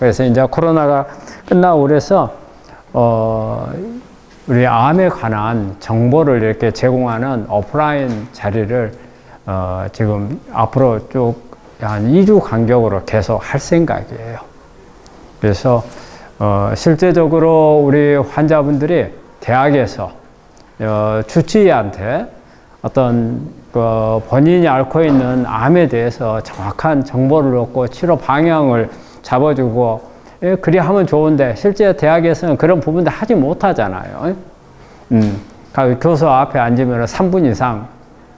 그래서 이제 코로나가 끝나고 그래서 우리 암에 관한 정보를 이렇게 제공하는 오프라인 자리를 지금 앞으로 쭉 한 2주 간격으로 계속 할 생각이에요. 그래서 실제적으로 우리 환자분들이 대학에서 주치의한테 어떤 본인이 앓고 있는 암에 대해서 정확한 정보를 얻고 치료 방향을 잡아주고, 그리 하면 좋은데 실제 대학에서는 그런 부분들 하지 못하잖아요. 교수 앞에 앉으면 3분 이상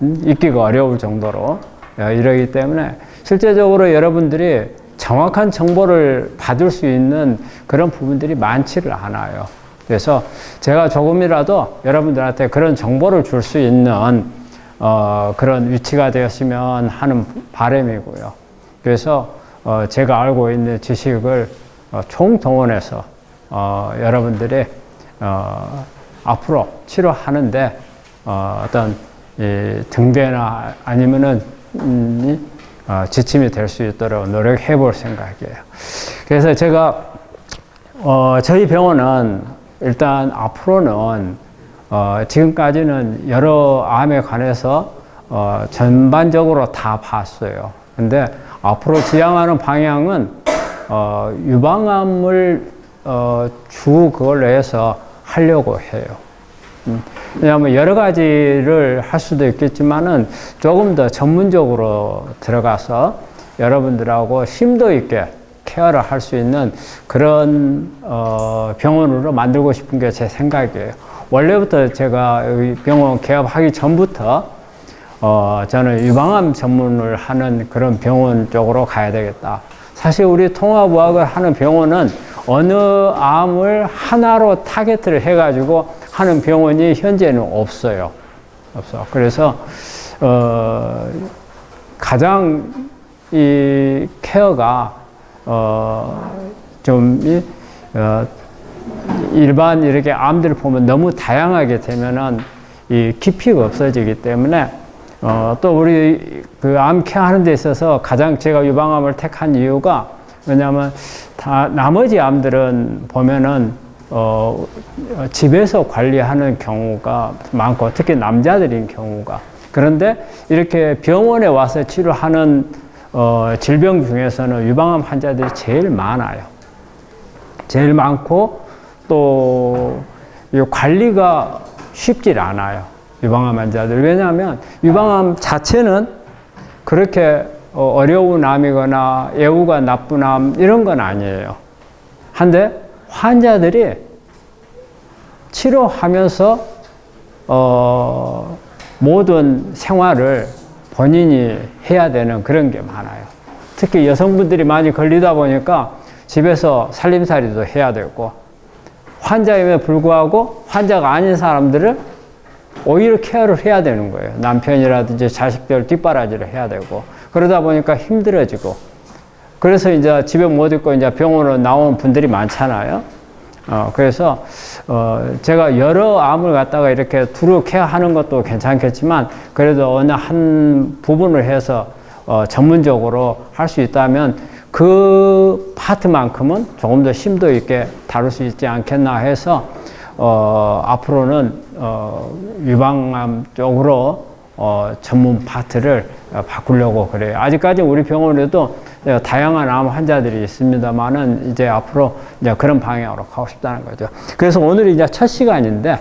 있기가 어려울 정도로 이러기 때문에 실제적으로 여러분들이 정확한 정보를 받을 수 있는 그런 부분들이 많지를 않아요. 그래서 제가 조금이라도 여러분들한테 그런 정보를 줄 수 있는 그런 위치가 되었으면 하는 바람이고요. 그래서 제가 알고 있는 지식을 총동원해서 여러분들이 앞으로 치료하는데 어떤 등대나 아니면은 지침이 될 수 있도록 노력해 볼 생각이에요. 그래서 제가 저희 병원은 일단 앞으로는 지금까지는 여러 암에 관해서 전반적으로 다 봤어요. 근데 앞으로 지향하는 방향은 유방암을 주 그걸로 해서 하려고 해요. 왜냐하면 여러 가지를 할 수도 있겠지만은 조금 더 전문적으로 들어가서 여러분들하고 심도 있게 케어를 할 수 있는 그런 병원으로 만들고 싶은 게 제 생각이에요. 원래부터 제가 여기 병원 개업하기 전부터 저는 유방암 전문을 하는 그런 병원 쪽으로 가야 되겠다. 사실 우리 통합의학을 하는 병원은 어느 암을 하나로 타겟을 해가지고 하는 병원이 현재는 없어요. 그래서 가장 이 케어가 좀 일반 이렇게 암들을 보면 너무 다양하게 되면은 이 깊이가 없어지기 때문에 또 우리 그 암 케어하는 데 있어서 가장 제가 유방암을 택한 이유가, 왜냐하면 다 나머지 암들은 보면은 집에서 관리하는 경우가 많고, 특히 남자들인 경우가. 그런데 이렇게 병원에 와서 치료하는 질병 중에서는 유방암 환자들이 제일 많아요. 제일 많고 또 관리가 쉽지 않아요. 유방암 환자들. 왜냐하면 유방암 자체는 그렇게 어려운 암이거나 예후가 나쁜 암 이런 건 아니에요. 한데 환자들이 치료하면서 모든 생활을 본인이 해야 되는 그런 게 많아요. 특히 여성분들이 많이 걸리다 보니까 집에서 살림살이도 해야 되고, 환자임에 불구하고 환자가 아닌 사람들을 오히려 케어를 해야 되는 거예요. 남편이라든지 자식들 뒷바라지를 해야 되고, 그러다 보니까 힘들어지고, 그래서 이제 집에 못 있고 이제 병원으로 나온 분들이 많잖아요. 그래서 제가 여러 암을 갖다가 이렇게 두루 케어하는 것도 괜찮겠지만, 그래도 어느 한 부분을 해서 전문적으로 할 수 있다면 그 파트만큼은 조금 더 심도 있게 다룰 수 있지 않겠나 해서 앞으로는 유방암 쪽으로 전문 파트를 바꾸려고 그래요. 아직까지 우리 병원에도 다양한 암 환자들이 있습니다만은 이제 앞으로 이제 그런 방향으로 가고 싶다는 거죠. 그래서 오늘이 이제 첫 시간인데,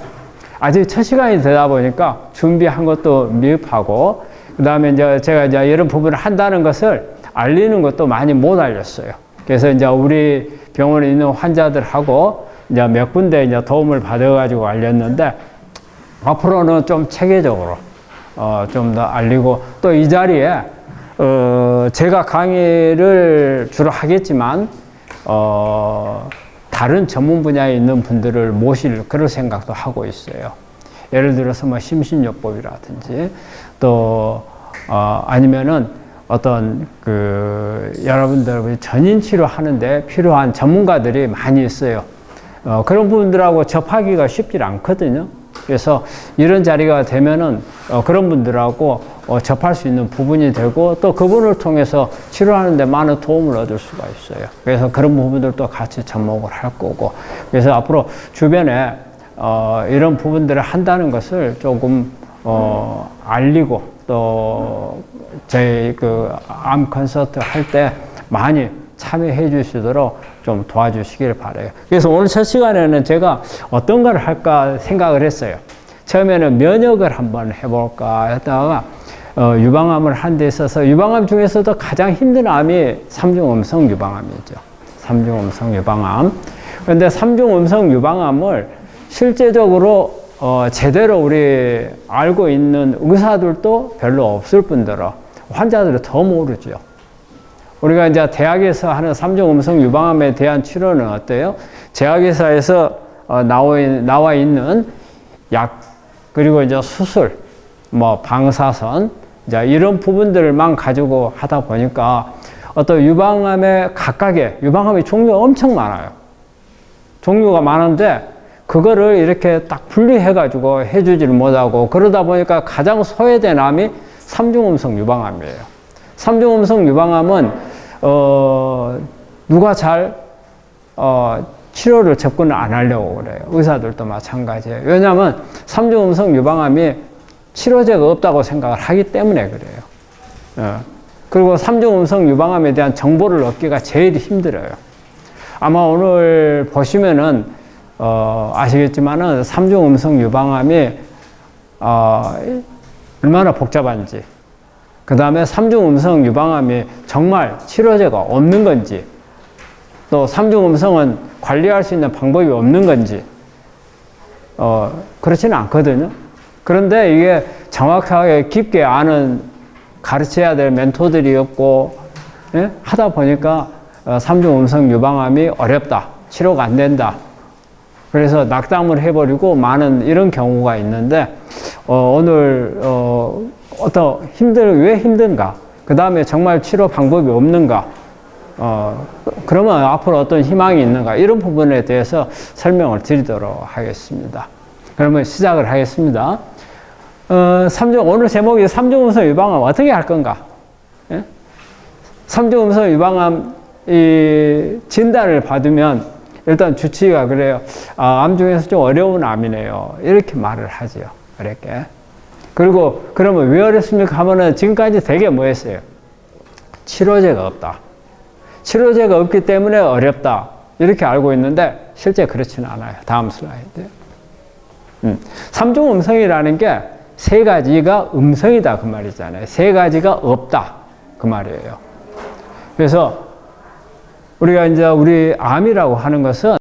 아직 첫 시간이 되다 보니까 준비한 것도 미흡하고, 그 다음에 이제 제가 이제 이런 부분을 한다는 것을 알리는 것도 많이 못 알렸어요. 그래서 이제 우리 병원에 있는 환자들하고 이제 몇 군데 이제 도움을 받아가지고 알렸는데, 앞으로는 좀 체계적으로 좀 더 알리고, 또 이 자리에 제가 강의를 주로 하겠지만 다른 전문 분야에 있는 분들을 모실 그런 생각도 하고 있어요. 예를 들어서 뭐 심신요법이라든지 또 아니면은 어떤 여러분들 전인 치료하는데 필요한 전문가들이 많이 있어요. 그런 분들하고 접하기가 쉽지 않거든요. 그래서 이런 자리가 되면은 그런 분들하고 접할 수 있는 부분이 되고 또 그분을 통해서 치료하는 데 많은 도움을 얻을 수가 있어요. 그래서 그런 부분들도 같이 접목을 할 거고, 그래서 앞으로 주변에 이런 부분들을 한다는 것을 조금 알리고 또 저희 그 암 콘서트 할 때 많이 참여해 주시도록 좀 도와주시길 바라요. 그래서 오늘 첫 시간에는 제가 어떤 걸 할까 생각을 했어요. 처음에는 면역을 한번 해볼까 했다가 유방암을 한 데 있어서 유방암 중에서도 가장 힘든 암이 삼중음성 유방암이죠. 삼중음성 유방암. 그런데 삼중음성 유방암을 실제적으로 제대로 우리 알고 있는 의사들도 별로 없을 뿐더러 환자들은 더 모르죠. 우리가 이제 대학에서 하는 삼중음성 유방암에 대한 치료는 어때요? 제약회사에서 나와 있는 약, 그리고 이제 수술, 뭐 방사선, 이제 이런 부분들만 가지고 하다 보니까 어떤 유방암의 각각의 유방암의 종류가 엄청 많아요. 종류가 많은데 그거를 이렇게 딱 분리해가지고 해주지를 못하고 그러다 보니까 가장 소외된 암이 삼중음성 유방암이에요. 삼중음성 유방암은 누가 잘 치료를 접근을 안 하려고 그래요. 의사들도 마찬가지예요. 왜냐하면 삼중음성 유방암이 치료제가 없다고 생각을 하기 때문에 그래요. 그리고 삼중음성 유방암에 대한 정보를 얻기가 제일 힘들어요. 아마 오늘 보시면은 아시겠지만은 삼중음성 유방암이 얼마나 복잡한지, 그 다음에 삼중음성 유방암이 정말 치료제가 없는 건지, 또 삼중음성은 관리할 수 있는 방법이 없는 건지, 그렇지는 않거든요. 그런데 이게 정확하게 깊게 가르쳐야 될 멘토들이 없고, 예? 하다 보니까 삼중음성 유방암이 어렵다, 치료가 안 된다. 그래서 낙담을 해버리고 많은 이런 경우가 있는데, 오늘 왜 힘든가? 그 다음에 정말 치료 방법이 없는가? 그러면 앞으로 어떤 희망이 있는가? 이런 부분에 대해서 설명을 드리도록 하겠습니다. 그러면 시작을 하겠습니다. 오늘 제목이 삼중음성 유방암 어떻게 할 건가? 예? 삼중음성 유방암 진단을 받으면 일단 주치의가 그래요. 암 중에서 좀 어려운 암이네요. 이렇게 말을 하죠. 어렵게. 그리고 그러면 왜 어렵습니까? 하면은 지금까지 되게 뭐 했어요? 치료제가 없다. 치료제가 없기 때문에 어렵다. 이렇게 알고 있는데 실제 그렇지는 않아요. 다음 슬라이드. 삼중음성이라는 게 세 가지가 음성이다 그 말이잖아요. 세 가지가 없다 그 말이에요. 그래서 우리가 이제 우리 암이라고 하는 것은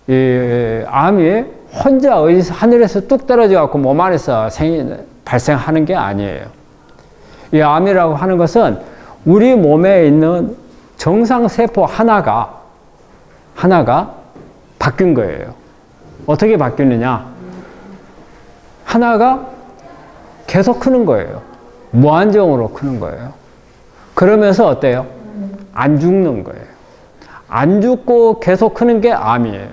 이 암이 혼자 어디서 하늘에서 뚝 떨어져 갖고 몸 안에서 발생하는 게 아니에요. 이 암이라고 하는 것은 우리 몸에 있는 정상 세포 하나가 바뀐 거예요. 어떻게 바뀌느냐? 하나가 계속 크는 거예요. 무한정으로 크는 거예요. 그러면서 어때요? 안 죽는 거예요. 안 죽고 계속 크는 게 암이에요.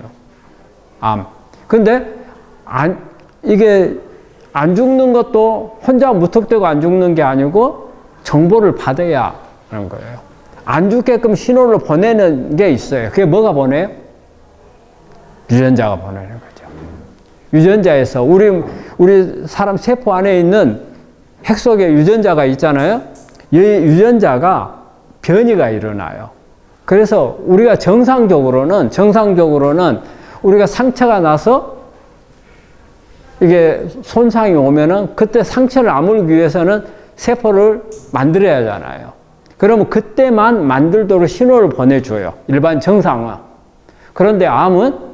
암. 근데 이게 안 죽는 것도 혼자 무턱대고 안 죽는 게 아니고 정보를 받아야 하는 거예요. 안 죽게끔 신호를 보내는 게 있어요. 그게 뭐가 보내요? 유전자가 보내는 거죠. 유전자에서 우리 사람 세포 안에 있는 핵 속에 유전자가 있잖아요. 이 유전자가 변이가 일어나요. 그래서 우리가 정상적으로는 우리가 상처가 나서 이게 손상이 오면은 그때 상처를 아물기 위해서는 세포를 만들어야 하잖아요. 그러면 그때만 만들도록 신호를 보내줘요. 일반 정상은. 그런데 암은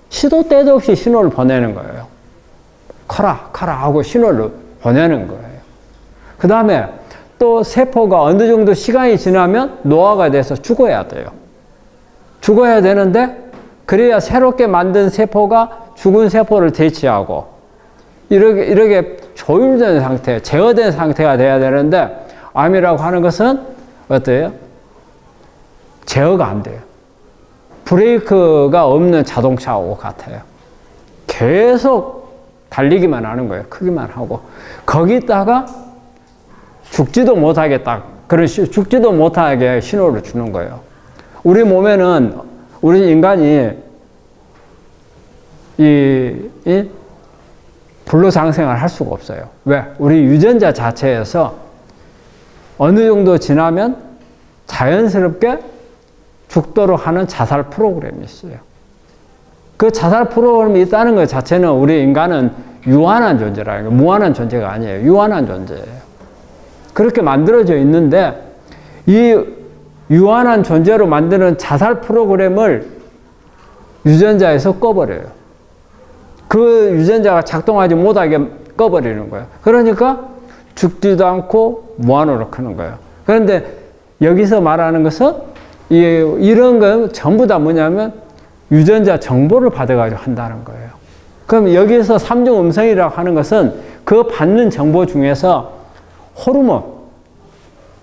시도 때도 없이 신호를 보내는 거예요. 커라 하고 신호를 보내는 거예요. 그 다음에 또 세포가 어느 정도 시간이 지나면 노화가 돼서 죽어야 돼요. 죽어야 되는데 그래야 새롭게 만든 세포가 죽은 세포를 대체하고 이렇게 조율된 상태, 제어된 상태가 돼야 되는데 암이라고 하는 것은 어때요? 제어가 안 돼요. 브레이크가 없는 자동차하고 같아요. 계속 달리기만 하는 거예요. 크기만 하고. 거기다가 죽지도 못하게 죽지도 못하게 신호를 주는 거예요. 우리 몸에는, 우리 인간이 이 불로장생을 할 수가 없어요. 왜? 우리 유전자 자체에서 어느 정도 지나면 자연스럽게 죽도록 하는 자살 프로그램이 있어요. 그 자살 프로그램이 있다는 것 자체는 우리 인간은 유한한 존재라는 거예요. 무한한 존재가 아니에요. 유한한 존재예요. 그렇게 만들어져 있는데 이 유한한 존재로 만드는 자살 프로그램을 유전자에서 꺼버려요. 그 유전자가 작동하지 못하게 꺼버리는 거예요. 그러니까 죽지도 않고 무한으로 크는 거예요. 그런데 여기서 말하는 것은 이런 건 전부 다 뭐냐면 유전자 정보를 받아가지고 한다는 거예요. 그럼 여기서 삼중 음성이라고 하는 것은 그 받는 정보 중에서 호르몬,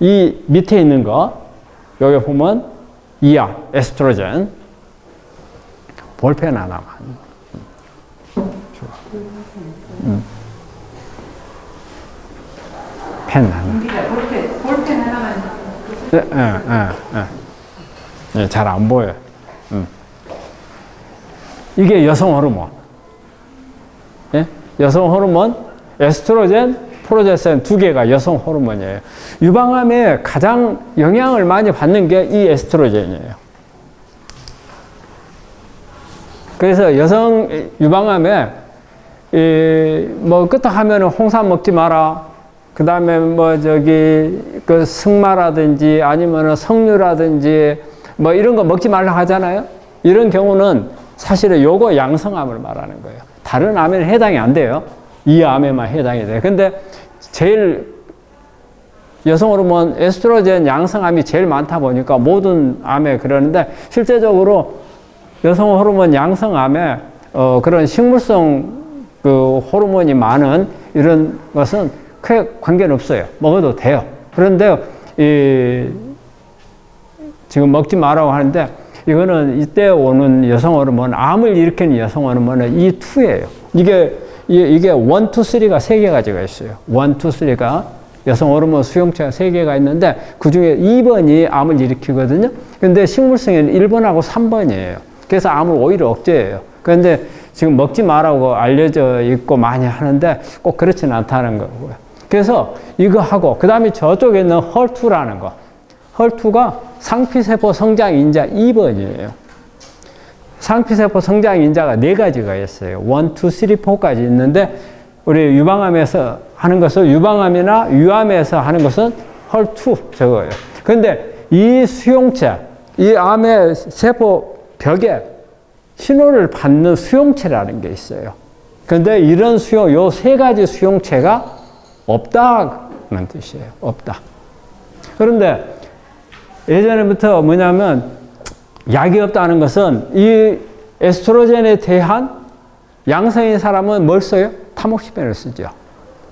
이 밑에 있는 거, 여기 보면 이야, 에스트로겐, 볼펜 하나만. 펜 하나. 볼펜 하나만. 네, 잘 안 보여요. 이게 여성 호르몬. 예? 여성 호르몬, 에스트로겐, 프로제스테론 두 개가 여성 호르몬이에요. 유방암에 가장 영향을 많이 받는 게 이 에스트로겐이에요. 그래서 여성 유방암에 뭐 끄떡하면은 홍삼 먹지 마라. 그 다음에 그 승마라든지 아니면은 석류라든지 뭐 이런 거 먹지 말라 하잖아요. 이런 경우는 사실은 요거 양성암을 말하는 거예요. 다른 암에는 해당이 안 돼요. 이 암에만 해당이 돼요. 근데 제일 여성 호르몬 에스트로겐 양성암이 제일 많다 보니까 모든 암에 그러는데 실제적으로 여성 호르몬 양성암에 그런 식물성 그 호르몬이 많은 이런 것은 크게 관계는 없어요. 먹어도 돼요. 그런데 지금 먹지 말라고 하는데 이거는 이때 오는 여성 호르몬, 암을 일으키는 여성 호르몬은 E2예요. 이게 1, 2, 3가 3개 가지가 있어요. 1, 2, 3가 여성 호르몬 수용체가 3개가 있는데 그 중에 2번이 암을 일으키거든요. 근데 식물성에는 1번하고 3번이에요. 그래서 암을 오히려 억제해요. 그런데 지금 먹지 말라고 알려져 있고 많이 하는데 꼭 그렇지는 않다는 거고요. 그래서 이거 하고 그 다음에 저쪽에 있는 헐2라는 거. 헐2가 상피세포 성장 인자 2번이에요. 상피세포 성장 인자가 4가지가 있어요. 1, 2, 3, 4까지 있는데 우리 유방암에서 하는 것은 유방암이나 유암에서 하는 것은 헐2 저거예요. 그런데 이 수용체, 이 암의 세포 벽에 신호를 받는 수용체라는 게 있어요. 그런데 이런 요 3가지 수용체가 없다는 뜻이에요. 없다. 그런데 예전부터 뭐냐면 약이 없다는 것은 이 에스트로겐에 대한 양성인 사람은 뭘 써요? 타모xi펜을 쓰죠.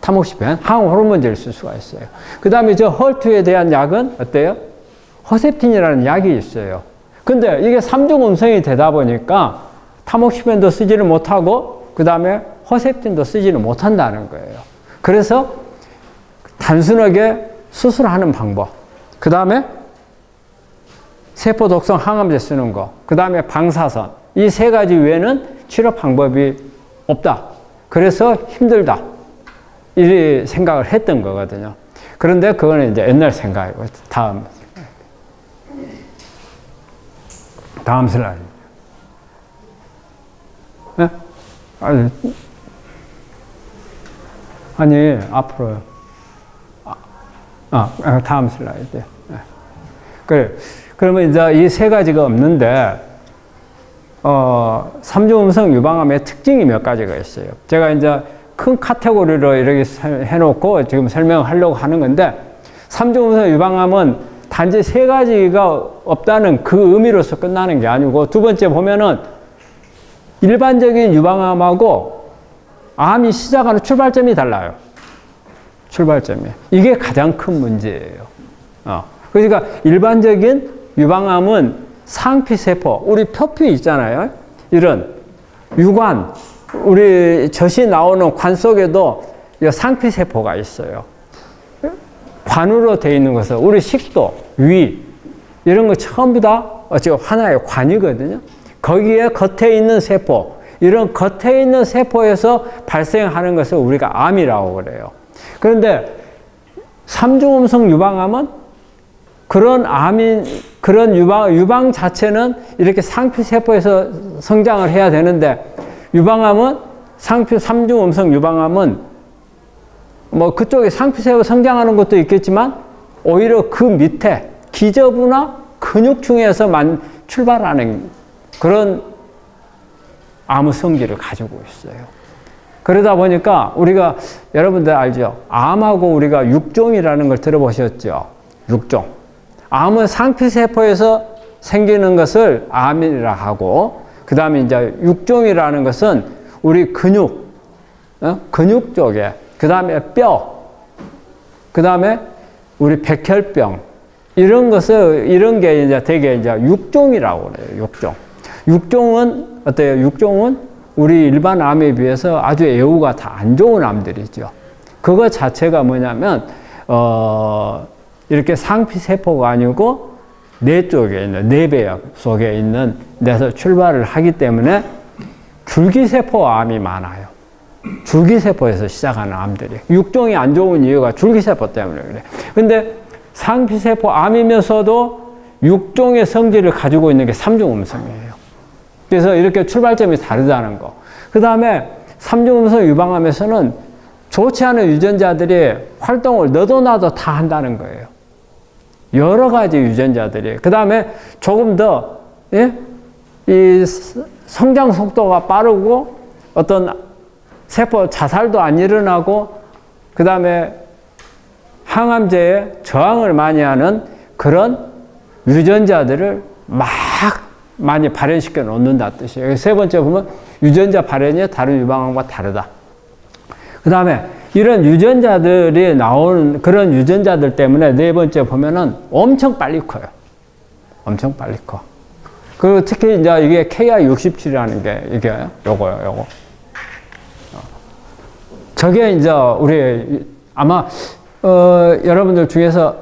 타모xi펜, 항호르몬제를 쓸 수가 있어요. 그 다음에 저 헐투에 대한 약은 어때요? 허셉틴이라는 약이 있어요. 근데 이게 3중 음성이 되다 보니까 타모xi펜도 쓰지를 못하고 그 다음에 허셉틴도 쓰지를 못한다는 거예요. 그래서 단순하게 수술하는 방법, 그 다음에 세포 독성 항암제 쓰는 거, 그 다음에 방사선, 이 3가지 외에는 치료 방법이 없다. 그래서 힘들다. 이 생각을 했던 거거든요. 그런데 그거는 이제 옛날 생각이고, 다음 슬라이드. 네? 아니, 앞으로요. 다음 슬라이드. 네. 그래. 그러면 이제 이 3가지가 없는데, 3중 음성 유방암의 특징이 몇 가지가 있어요. 제가 이제 큰 카테고리로 이렇게 해놓고 지금 설명하려고 하는 건데, 3중 음성 유방암은 단지 3가지가 없다는 그 의미로서 끝나는 게 아니고, 두 번째 보면은 일반적인 유방암하고 암이 시작하는 출발점이 달라요. 출발점이. 이게 가장 큰 문제예요. 그러니까 일반적인 유방암은 상피세포, 우리 표피 있잖아요. 이런 유관, 우리 젖이 나오는 관 속에도 상피세포가 있어요. 관으로 되어 있는 것은 우리 식도, 위 이런 거 전부 다 어찌 하나의 관이거든요. 거기에 겉에 있는 세포, 이런 겉에 있는 세포에서 발생하는 것을 우리가 암이라고 그래요. 그런데 삼중음성 유방암은 그런 그런 유방 자체는 이렇게 상피세포에서 성장을 해야 되는데, 유방암은 삼중음성 유방암은 뭐 그쪽에 상피세포 성장하는 것도 있겠지만 오히려 그 밑에 기저부나 근육층에서만 출발하는 그런 암의 성질을 가지고 있어요. 그러다 보니까 우리가 여러분들 알죠? 암하고 우리가 육종이라는 걸 들어보셨죠? 육종. 암은 상피세포에서 생기는 것을 암이라 하고, 그 다음에 이제 육종이라는 것은 우리 근육 쪽에, 그 다음에 뼈, 그 다음에 우리 백혈병, 이런 게 이제 되게 이제 육종이라고 그래요. 육종은 어때요? 육종은 우리 일반 암에 비해서 아주 애우가 다 안 좋은 암들이죠. 그거 자체가 뭐냐면, 이렇게 상피세포가 아니고 뇌 쪽에 있는, 뇌배 속에 있는 데서 출발을 하기 때문에 줄기세포 암이 많아요. 줄기세포에서 시작하는 암들이. 육종이 안 좋은 이유가 줄기세포 때문에 그래. 근데 상피세포 암이면서도 육종의 성질을 가지고 있는 게 삼중음성이에요. 그래서 이렇게 출발점이 다르다는 거. 그 다음에 삼중음성 유방암에서는 좋지 않은 유전자들이 활동을 너도 나도 다 한다는 거예요. 여러 가지 유전자들이. 그 다음에 조금 더, 이 성장 속도가 빠르고 어떤 세포 자살도 안 일어나고, 그 다음에 항암제에 저항을 많이 하는 그런 유전자들을 막 많이 발현시켜 놓는다 뜻이에요. 세 번째 보면 유전자 발현이 다른 유방암과 다르다. 그 다음에 이런 유전자들이 나오는 그런 유전자들 때문에 네 번째 보면은 엄청 빨리 커요. 엄청 빨리 커. 그리고 특히 이제 이게 KI67이라는 게 이게 요거. 저게 이제 우리 아마 여러분들 중에서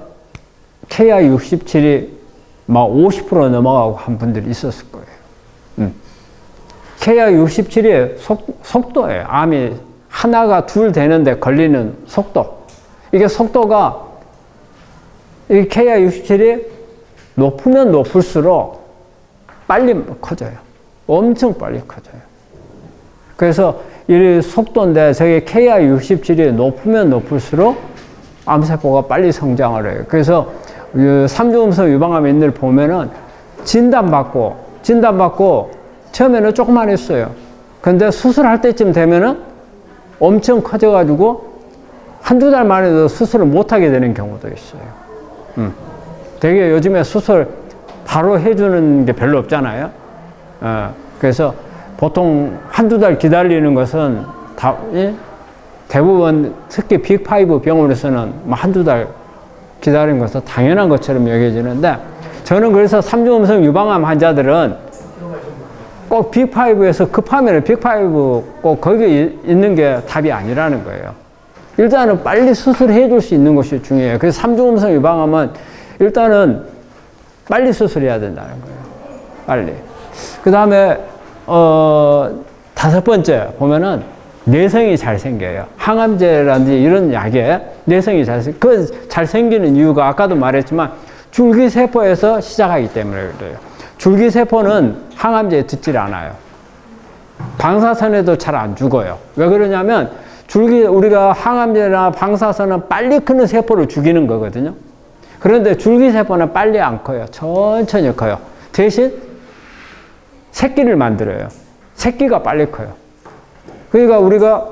KI67이 막 50% 넘어가고 한 분들이 있었을 거예요. KI67이 속도예요. 암이 하나가 둘 되는데 걸리는 속도. 이게 속도가, 이 KI67이 높으면 높을수록 빨리 커져요. 엄청 빨리 커져요. 그래서 이 속도인데 저게 KI67이 높으면 높을수록 암세포가 빨리 성장을 해요. 그래서 삼중음성 유방암인들 보면은 진단받고 처음에는 조그만 했어요. 근데 수술할 때쯤 되면은 엄청 커져가지고 한두 달 만에도 수술을 못하게 되는 경우도 있어요. 되게 요즘에 수술 바로 해주는 게 별로 없잖아요. 그래서 보통 한두 달 기다리는 것은 대부분 특히 빅5 병원에서는 한두 달 기다리는 것은 당연한 것처럼 여겨지는데, 저는 그래서 삼중음성 유방암 환자들은 꼭 빅5에서 급하면 빅5 꼭 거기에 있는 게 답이 아니라는 거예요. 일단은 빨리 수술해 줄 수 있는 것이 중요해요. 그래서 삼중음성 유방암은 일단은 빨리 수술해야 된다는 거예요. 빨리. 그 다음에 다섯 번째 보면은 내성이 잘 생겨요. 항암제라든지 이런 약에 내성이 잘 생기는 이유가 아까도 말했지만 줄기세포에서 시작하기 때문에 그래요. 줄기세포는 항암제에 듣질 않아요. 방사선에도 잘 안 죽어요. 왜 그러냐면 우리가 항암제나 방사선은 빨리 크는 세포를 죽이는 거거든요. 그런데 줄기세포는 빨리 안 커요. 천천히 커요. 대신 새끼를 만들어요. 새끼가 빨리 커요. 그러니까 우리가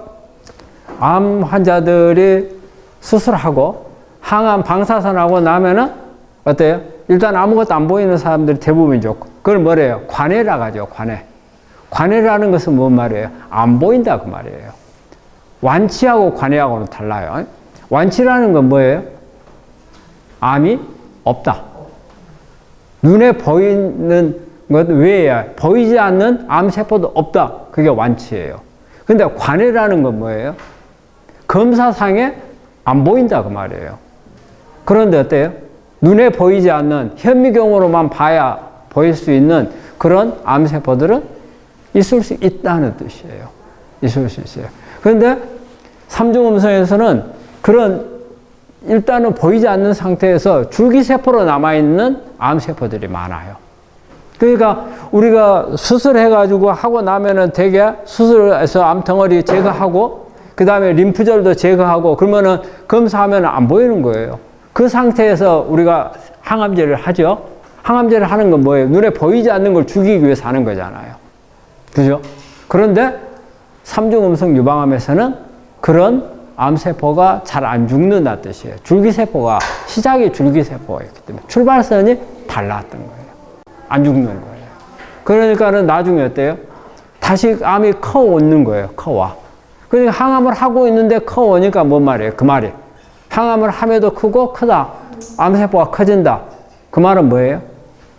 암 환자들이 수술하고 항암 방사선하고 나면은 어때요? 일단 아무것도 안 보이는 사람들이 대부분이죠. 그걸 뭐래요? 관해라 하죠. 관해. 관해라는 것은 뭔 말이에요? 안 보인다 그 말이에요. 완치하고 관해하고는 달라요. 완치라는 건 뭐예요? 암이 없다. 눈에 보이는 것 외에 보이지 않는 암세포도 없다. 그게 완치예요. 근데 관해라는 건 뭐예요? 검사상에 안 보인다 그 말이에요. 그런데 어때요? 눈에 보이지 않는 현미경으로만 봐야 보일 수 있는 그런 암세포들은 있을 수 있다는 뜻이에요. 있을 수 있어요. 그런데 삼중음성에서는 그런 일단은 보이지 않는 상태에서 줄기세포로 남아있는 암세포들이 많아요. 그러니까 우리가 수술해가지고 하고 나면은 대개 수술해서 암덩어리 제거하고 그 다음에 림프절도 제거하고 그러면은 검사하면 안 보이는 거예요. 그 상태에서 우리가 항암제를 하죠. 항암제를 하는 건 뭐예요? 눈에 보이지 않는 걸 죽이기 위해서 하는 거잖아요. 그죠? 그런데 삼중음성 유방암에서는 그런 암세포가 잘 안 죽는다는 뜻이에요. 줄기세포가, 시작이 줄기세포였기 때문에 출발선이 달랐던 거예요. 안 죽는 거예요. 그러니까는 나중에 어때요? 다시 암이 커오는 거예요. 커와. 그러니까 항암을 하고 있는데 커오니까 뭔 말이에요? 그 말이. 항암을 함에도 크고 크다. 암세포가 커진다. 그 말은 뭐예요?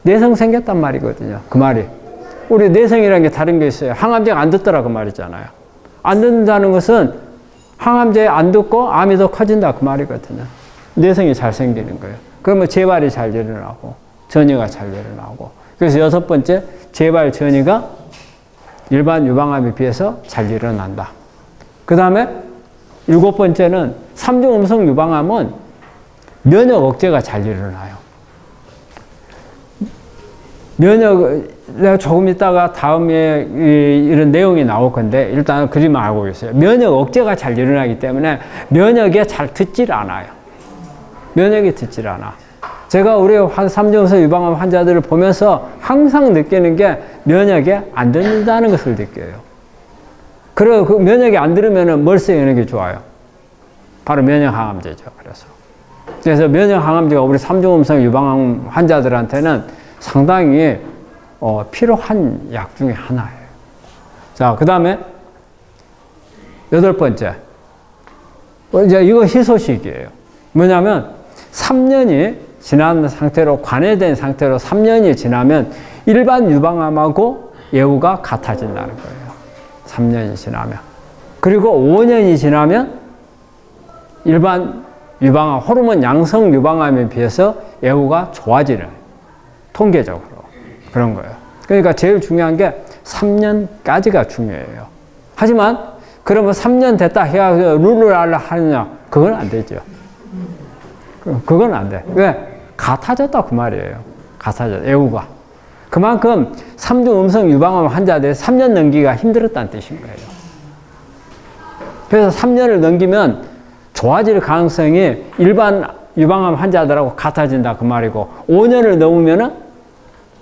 내성 생겼단 말이거든요. 그 말이. 우리 내성이라는 게 다른 게 있어요. 항암제가 안 듣더라 그 말이잖아요. 안 듣는다는 것은 항암제 안 듣고 암이 더 커진다 그 말이거든요. 내성이 잘 생기는 거예요. 그러면 재발이 잘 일어나고 전이가 잘 일어나고. 그래서 6번째, 재발 전이가 일반 유방암에 비해서 잘 일어난다. 그 다음에 7번째는 삼중음성 유방암은 면역 억제가 잘 일어나요. 내가 조금 있다가 다음에 이런 내용이 나올 건데 일단 그림을 알고 있어요. 면역 억제가 잘 일어나기 때문에 면역에 잘 듣질 않아요. 면역이 듣질 않아. 제가 우리 삼중음성 유방암 환자들을 보면서 항상 느끼는 게 면역에 안 듣는다는 것을 느껴요. 그리고 그 면역이 안 들으면 뭘 쓰이는 게 좋아요? 바로 면역 항암제죠. 그래서 면역 항암제가 우리 삼중음성 유방암 환자들한테는 상당히 필요한 약 중에 하나예요. 자, 그 다음에 8번째. 이제 이거 희소식이에요. 뭐냐면 3년이 지난 상태로, 관해된 상태로 3년이 지나면 일반 유방암하고 예후가 같아진다는 거예요. 3년이 지나면. 그리고 5년이 지나면 일반 유방암, 호르몬 양성 유방암에 비해서 예후가 좋아지는, 통계적으로 그런 거예요. 그러니까 제일 중요한 게 3년까지가 중요해요. 하지만 그러면 3년 됐다 해야 룰을 알라 하느냐? 그건 안 되죠. 그건 안 돼. 왜? 같아졌다 그 말이에요. 같아졌다. 예후가. 그만큼 삼중음성 유방암 환자들이 3년 넘기기가 힘들었다는 뜻인 거예요. 그래서 3년을 넘기면 좋아질 가능성이 일반 유방암 환자들하고 같아진다 그 말이고 5년을 넘으면은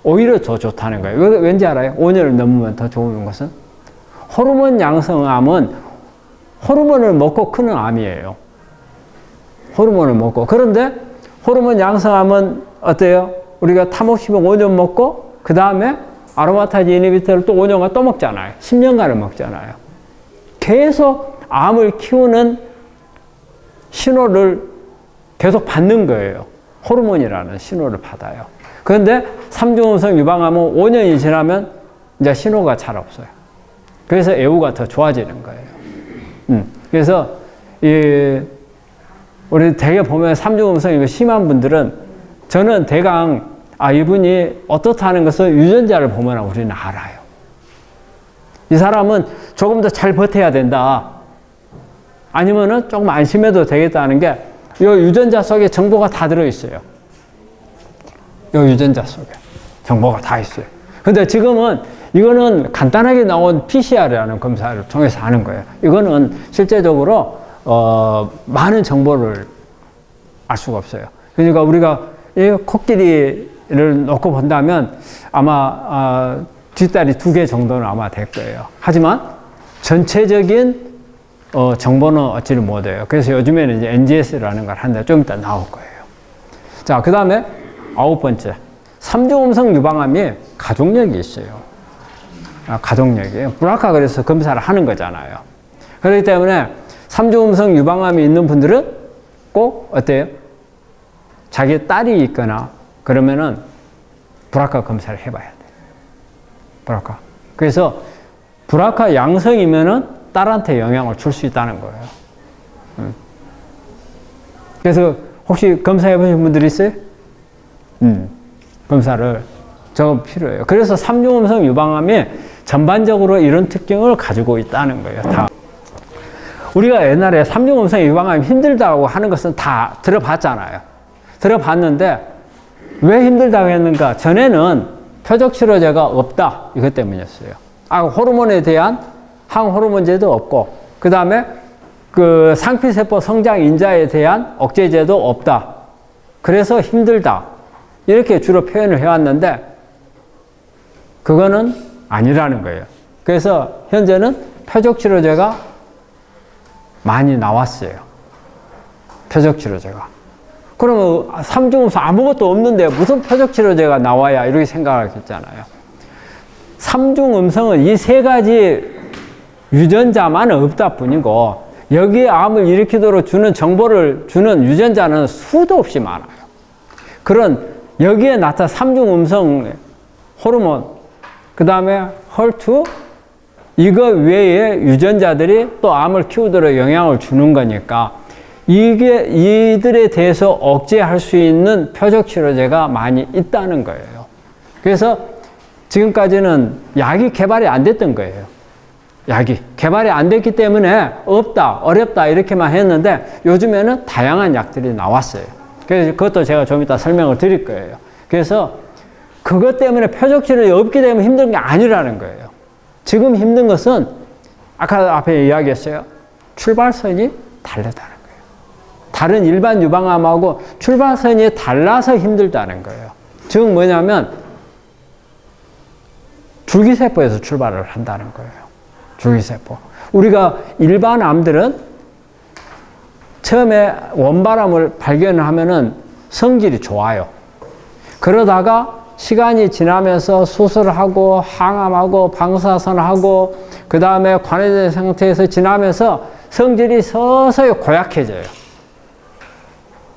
오히려 더 좋다는 거예요. 왠지 알아요? 5년을 넘으면 더 좋은 것은? 호르몬 양성암은 호르몬을 먹고 크는 암이에요. 호르몬을 먹고. 그런데 호르몬 양성암은 어때요? 우리가 타모xifen 5년 먹고 그 다음에 아로마타제 이니비터를 또 5년간 또 먹잖아요. 10년간을 먹잖아요. 계속 암을 키우는 신호를 계속 받는 거예요. 호르몬이라는 신호를 받아요. 그런데 삼중음성 유방암은 5년이 지나면 이제 신호가 잘 없어요. 그래서 예후가 더 좋아지는 거예요. 그래서 우리 대개 보면 삼중음성이 심한 분들은 저는 대강 이분이 어떻다는 것을 유전자를 보면 우리는 알아요. 이 사람은 조금 더 잘 버텨야 된다. 아니면은 조금 안심해도 되겠다는 게 이 유전자 속에 정보가 다 들어있어요. 이 유전자 속에 정보가 다 있어요. 근데 지금은 이거는 간단하게 나온 PCR이라는 검사를 통해서 하는 거예요. 이거는 실제적으로 많은 정보를 알 수가 없어요. 그러니까 우리가 이 코끼리를 놓고 본다면 아마 뒷다리 2개 정도는 아마 될 거예요. 하지만 전체적인 정보는 얻지를 못해요. 그래서 요즘에는 이제 NGS라는 걸 하는데 좀 이따 나올 거예요. 자, 그 다음에 9번째. 삼중음성 유방암이 가족력이 있어요. 가족력이에요. 브라카 그래서 검사를 하는 거잖아요. 그렇기 때문에 삼중음성 유방암이 있는 분들은 꼭 어때요? 자기 딸이 있거나 그러면은 브라카 검사를 해봐야 돼요. 브라카. 그래서 브라카 양성이면은 딸한테 영향을 줄 수 있다는 거예요. 그래서 혹시 검사해 보신 분들 있어요? 검사를 저 필요해요. 그래서 삼중음성 유방암이 전반적으로 이런 특징을 가지고 있다는 거예요. 다. 우리가 옛날에 삼중음성 유방암이 힘들다고 하는 것은 다 들어봤잖아요. 들어봤는데 왜 힘들다고 했는가? 전에는 표적 치료제가 없다. 이것 때문이었어요. 호르몬에 대한 항호르몬제도 없고, 그 다음에 그 상피세포 성장 인자에 대한 억제제도 없다. 그래서 힘들다. 이렇게 주로 표현을 해왔는데, 그거는 아니라는 거예요. 그래서 현재는 표적 치료제가 많이 나왔어요. 표적 치료제가. 그러면 삼중음성 아무것도 없는데 무슨 표적 치료제가 나와야 이렇게 생각하겠잖아요. 삼중음성은 이 세 가지 유전자만 없다 뿐이고 여기에 암을 일으키도록 주는 정보를 주는 유전자는 수도 없이 많아요. 그런 여기에 나타난 삼중음성 호르몬, 그 다음에 헐투, 이거 외에 유전자들이 또 암을 키우도록 영향을 주는 거니까 이들에 대해서 억제할 수 있는 표적 치료제가 많이 있다는 거예요. 그래서 지금까지는 약이 개발이 안 됐던 거예요. 약이 개발이 안 됐기 때문에 없다, 어렵다 이렇게만 했는데 요즘에는 다양한 약들이 나왔어요. 그래서 그것도 제가 좀 이따 설명을 드릴 거예요. 그래서 그것 때문에 표적 치료제 없기 때문에 힘든 게 아니라는 거예요. 지금 힘든 것은 아까 앞에 이야기했어요. 출발선이 다르다는 거예요. 다른 일반 유방암하고 출발선이 달라서 힘들다는 거예요. 즉 뭐냐면 줄기세포에서 출발을 한다는 거예요. 줄기세포. 우리가 일반 암들은 처음에 원발암을 발견하면은 성질이 좋아요. 그러다가 시간이 지나면서 수술하고 항암하고 방사선하고 그 다음에 관해제 상태에서 지나면서 성질이 서서히 고약해져요.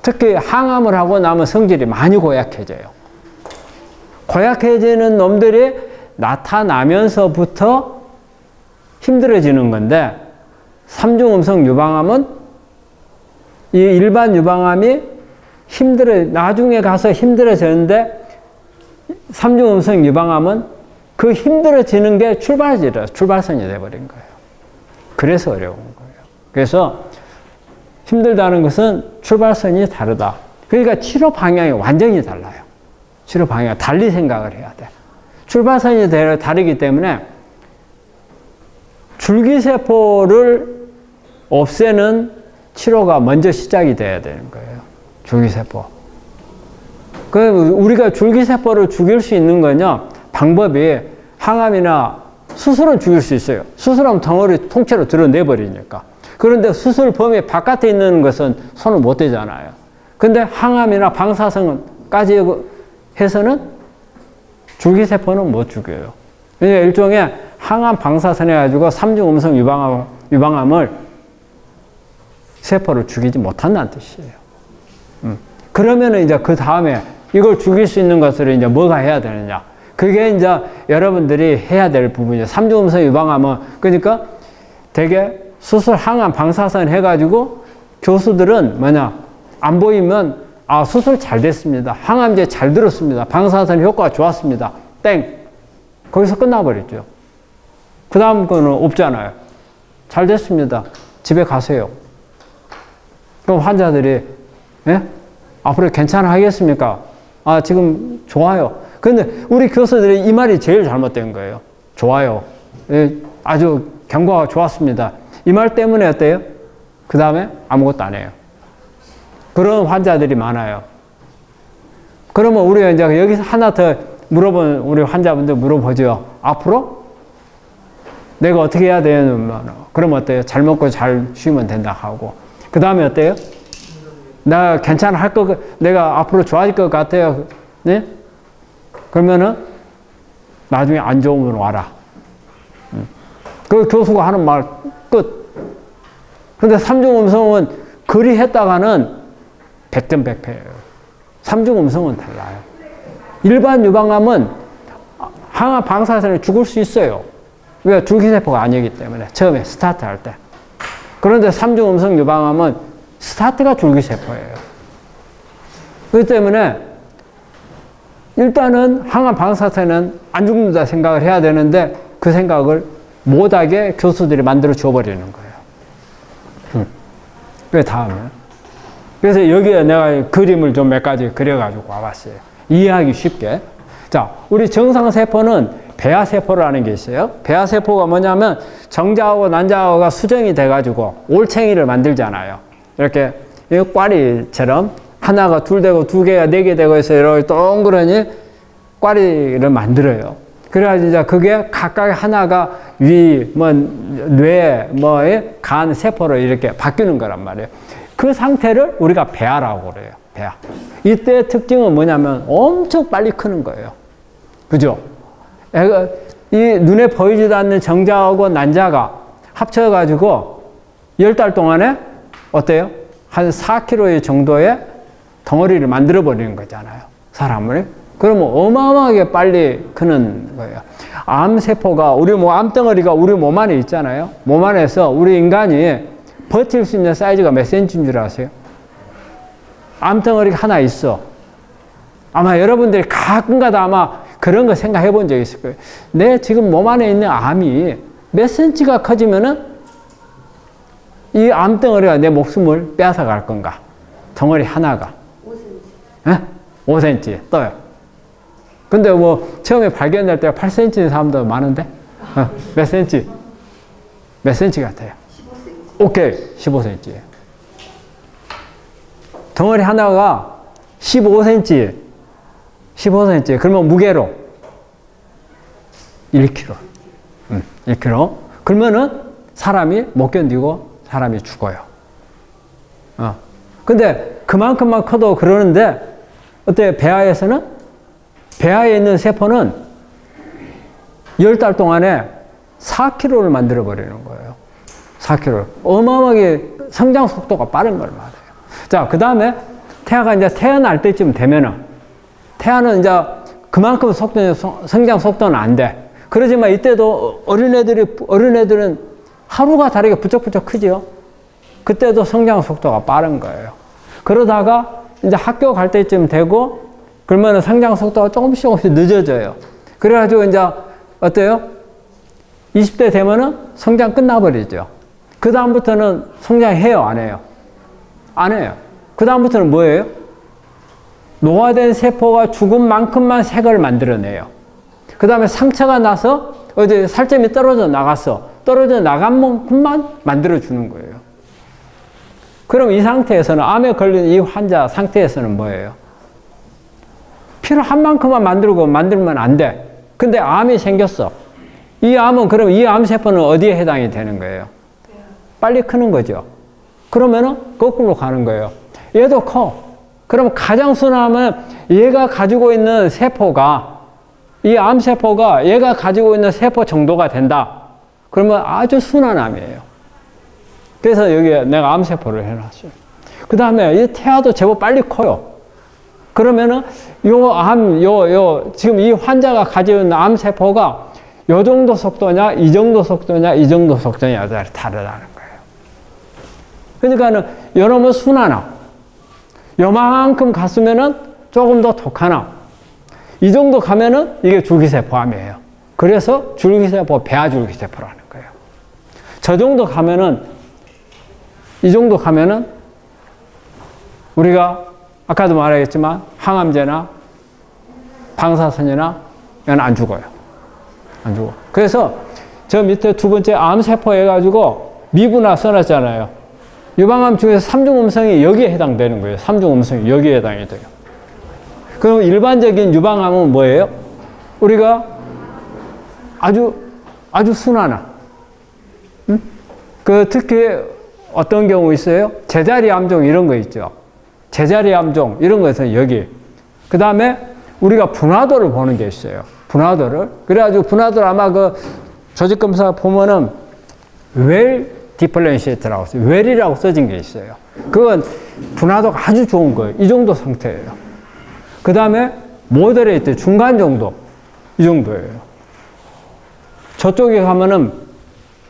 특히 항암을 하고 나면 성질이 많이 고약해져요. 고약해지는 놈들이 나타나면서부터 힘들어지는 건데 삼중음성 유방암은 이 일반 유방암이 나중에 가서 힘들어지는데 삼중음성 유방암은 그 힘들어지는 게 출발선이 돼버린 거예요. 그래서 어려운 거예요. 그래서 힘들다는 것은 출발선이 다르다. 그러니까 치료 방향이 완전히 달라요. 치료 방향이 달리 생각을 해야 돼. 출발선이 다르기 때문에 줄기세포를 없애는 치료가 먼저 시작이 돼야 되는 거예요. 줄기세포. 우리가 줄기세포를 죽일 수 있는 건요, 방법이 항암이나 수술은 죽일 수 있어요. 수술하면 덩어리 통째로 드러내버리니까. 그런데 수술 범위 바깥에 있는 것은 손을 못 대잖아요. 근데 항암이나 방사선까지 해서는 줄기세포는 못 죽여요. 그러니까 일종의 항암 방사선 해가지고 삼중음성 유방암을 세포를 죽이지 못한다는 뜻이에요. 그러면은 이제 그 다음에 이걸 죽일 수 있는 것을 이제 뭐가 해야 되느냐. 그게 이제 여러분들이 해야 될 부분이에요. 삼중음성 유방암은 그러니까 되게 수술 항암 방사선 해가지고 교수들은 안 보이면 수술 잘 됐습니다. 항암제 잘 들었습니다. 방사선 효과가 좋았습니다. 땡. 거기서 끝나버리죠. 그 다음 거는 없잖아요. 잘 됐습니다. 집에 가세요. 그럼 환자들이 앞으로 괜찮아 하겠습니까? 지금 좋아요. 근데 우리 교수들이 이 말이 제일 잘못된 거예요. 좋아요. 아주 경과가 좋았습니다. 이 말 때문에 어때요? 그 다음에 아무것도 안 해요. 그런 환자들이 많아요. 그러면 우리가 이제 여기서 하나 더 우리 환자분들 물어보죠. 앞으로 내가 어떻게 해야 되는, 그럼 어때요? 잘 먹고 잘 쉬면 된다 하고. 그 다음에 어때요? 나 괜찮아 내가 앞으로 좋아질 것 같아요. 네? 그러면은 나중에 안 좋으면 와라. 그 교수가 하는 말 끝. 근데 삼중음성은 그리 했다가는 100점 100패예요. 삼중음성은 달라요. 일반 유방암은 항암 방사선에 죽을 수 있어요. 왜? 줄기세포가 아니기 때문에. 처음에 스타트 할 때. 그런데 3중 음성 유방암은 스타트가 줄기세포예요. 그렇기 때문에 일단은 항암 방사선은 안 죽는다 생각을 해야 되는데 그 생각을 못하게 교수들이 만들어 줘버리는 거예요. 그 다음에. 그래서 여기에 내가 그림을 좀 몇 가지 그려가지고 와봤어요. 이해하기 쉽게. 자, 우리 정상세포는 배아세포라는 게 있어요. 배아세포가 뭐냐면 정자하고 난자하고가 수정이 돼가지고 올챙이를 만들잖아요. 이렇게 꽈리처럼 하나가 둘 되고 두 개가 네 개 되고 해서 이렇게 동그라니 꽈리를 만들어요. 그래가지고 이제 그게 각각 하나가 위, 뇌, 간, 세포로 이렇게 바뀌는 거란 말이에요. 그 상태를 우리가 배아라고 그래요. 배아. 이때의 특징은 뭐냐면 엄청 빨리 크는 거예요. 그죠? 이 눈에 보이지도 않는 정자하고 난자가 합쳐가지고 10달 동안에 어때요? 한 4kg 정도의 덩어리를 만들어버리는 거잖아요. 사람을. 그러면 어마어마하게 빨리 크는 거예요. 암세포가, 우리 암덩어리가 우리 몸 안에 있잖아요. 몸 안에서 우리 인간이 버틸 수 있는 사이즈가 몇 센치인 줄 아세요? 암덩어리가 하나 있어. 아마 여러분들이 가끔가다 아마 그런 거 생각해 본 적 있을 거예요. 내 지금 몸 안에 있는 암이 몇 센치가 커지면은 이 암덩어리가 내 목숨을 빼앗아 갈 건가? 덩어리 하나가. 5cm. 5cm. 떠요. 근데 처음에 발견될 때가 8cm인 사람도 많은데? 몇 cm? 몇 cm 같아요? 15cm. 오케이. 15cm예요. 덩어리 하나가 15cm. 15cm. 그러면 무게로 1kg. 1kg. 그러면은 사람이 못 견디고 사람이 죽어요. 근데 그만큼만 커도 그러는데 어때요? 배아에서는? 배아에 있는 세포는 10달 동안에 4kg를 만들어 버리는 거예요. 4kg. 어마어마하게 성장 속도가 빠른 걸 말해요. 자, 그 다음에 태아가 이제 태어날 때쯤 되면은 태아는 이제 그만큼 성장 속도는 안 돼. 그러지만 이때도 어린애들은 하루가 다르게 부쩍부쩍 크죠. 그때도 성장 속도가 빠른 거예요. 그러다가 이제 학교 갈 때쯤 되고 그러면 성장 속도가 조금씩 늦어져요. 그래가지고 이제 어때요? 20대 되면은 성장 끝나버리죠. 그 다음부터는 성장해요, 안 해요? 안 해요. 그 다음부터는 뭐예요? 노화된 세포가 죽은 만큼만 색을 만들어내요. 그 다음에 상처가 나서 어디 살점이 떨어져 나갔어. 떨어져 나간 만큼만 만들어주는 거예요. 그럼 이 상태에서는, 암에 걸린 이 환자 상태에서는 뭐예요? 필요한 만큼만 만들면 안 돼. 근데 암이 생겼어. 이 암은, 그럼 이 암세포는 어디에 해당이 되는 거예요? 빨리 크는 거죠. 그러면은 거꾸로 가는 거예요. 얘도 커. 그럼 가장 순하면 얘가 가지고 있는 세포가, 이 암세포가 얘가 가지고 있는 세포 정도가 된다. 그러면 아주 순한 암이에요. 그래서 여기에 내가 암세포를 해놨어요. 그 다음에 이 태아도 제법 빨리 커요. 그러면은 지금 이 환자가 가지고 있는 암세포가 요 정도 속도냐, 이 정도 속도냐, 이 정도 속도냐에 따라 다르다는 거예요. 그러니까는 요놈은 순한 암. 요만큼 갔으면은 조금 더 독한 암. 이 정도 가면은 이게 줄기세포암이에요. 그래서 줄기세포, 배아줄기세포라는 거예요. 저 정도 가면은, 이 정도 가면은 우리가 아까도 말했지만 항암제나 방사선이나 이건 안 죽어요. 안 죽어. 그래서 저 밑에 두 번째 암세포 해가지고 미분화 써놨잖아요. 유방암 중에서 3중 음성이 여기에 해당되는 거예요. 3중 음성이 여기에 해당이 돼요. 그럼 일반적인 유방암은 뭐예요? 우리가 아주 순한 암. 응? 특히 어떤 경우 있어요? 제자리 암종 이런 거 있죠. 제자리 암종 이런 거에서 여기. 그 다음에 우리가 분화도를 보는 게 있어요. 분화도를. 그래가지고 분화도를 아마 그 조직검사 보면은 웰 디플렌시에이트라고 써요. 웰이라고 써진 게 있어요. 그건 분화도가 아주 좋은 거예요. 이 정도 상태예요. 그 다음에 모더레이트 중간 정도. 이 정도예요. 저쪽에 가면은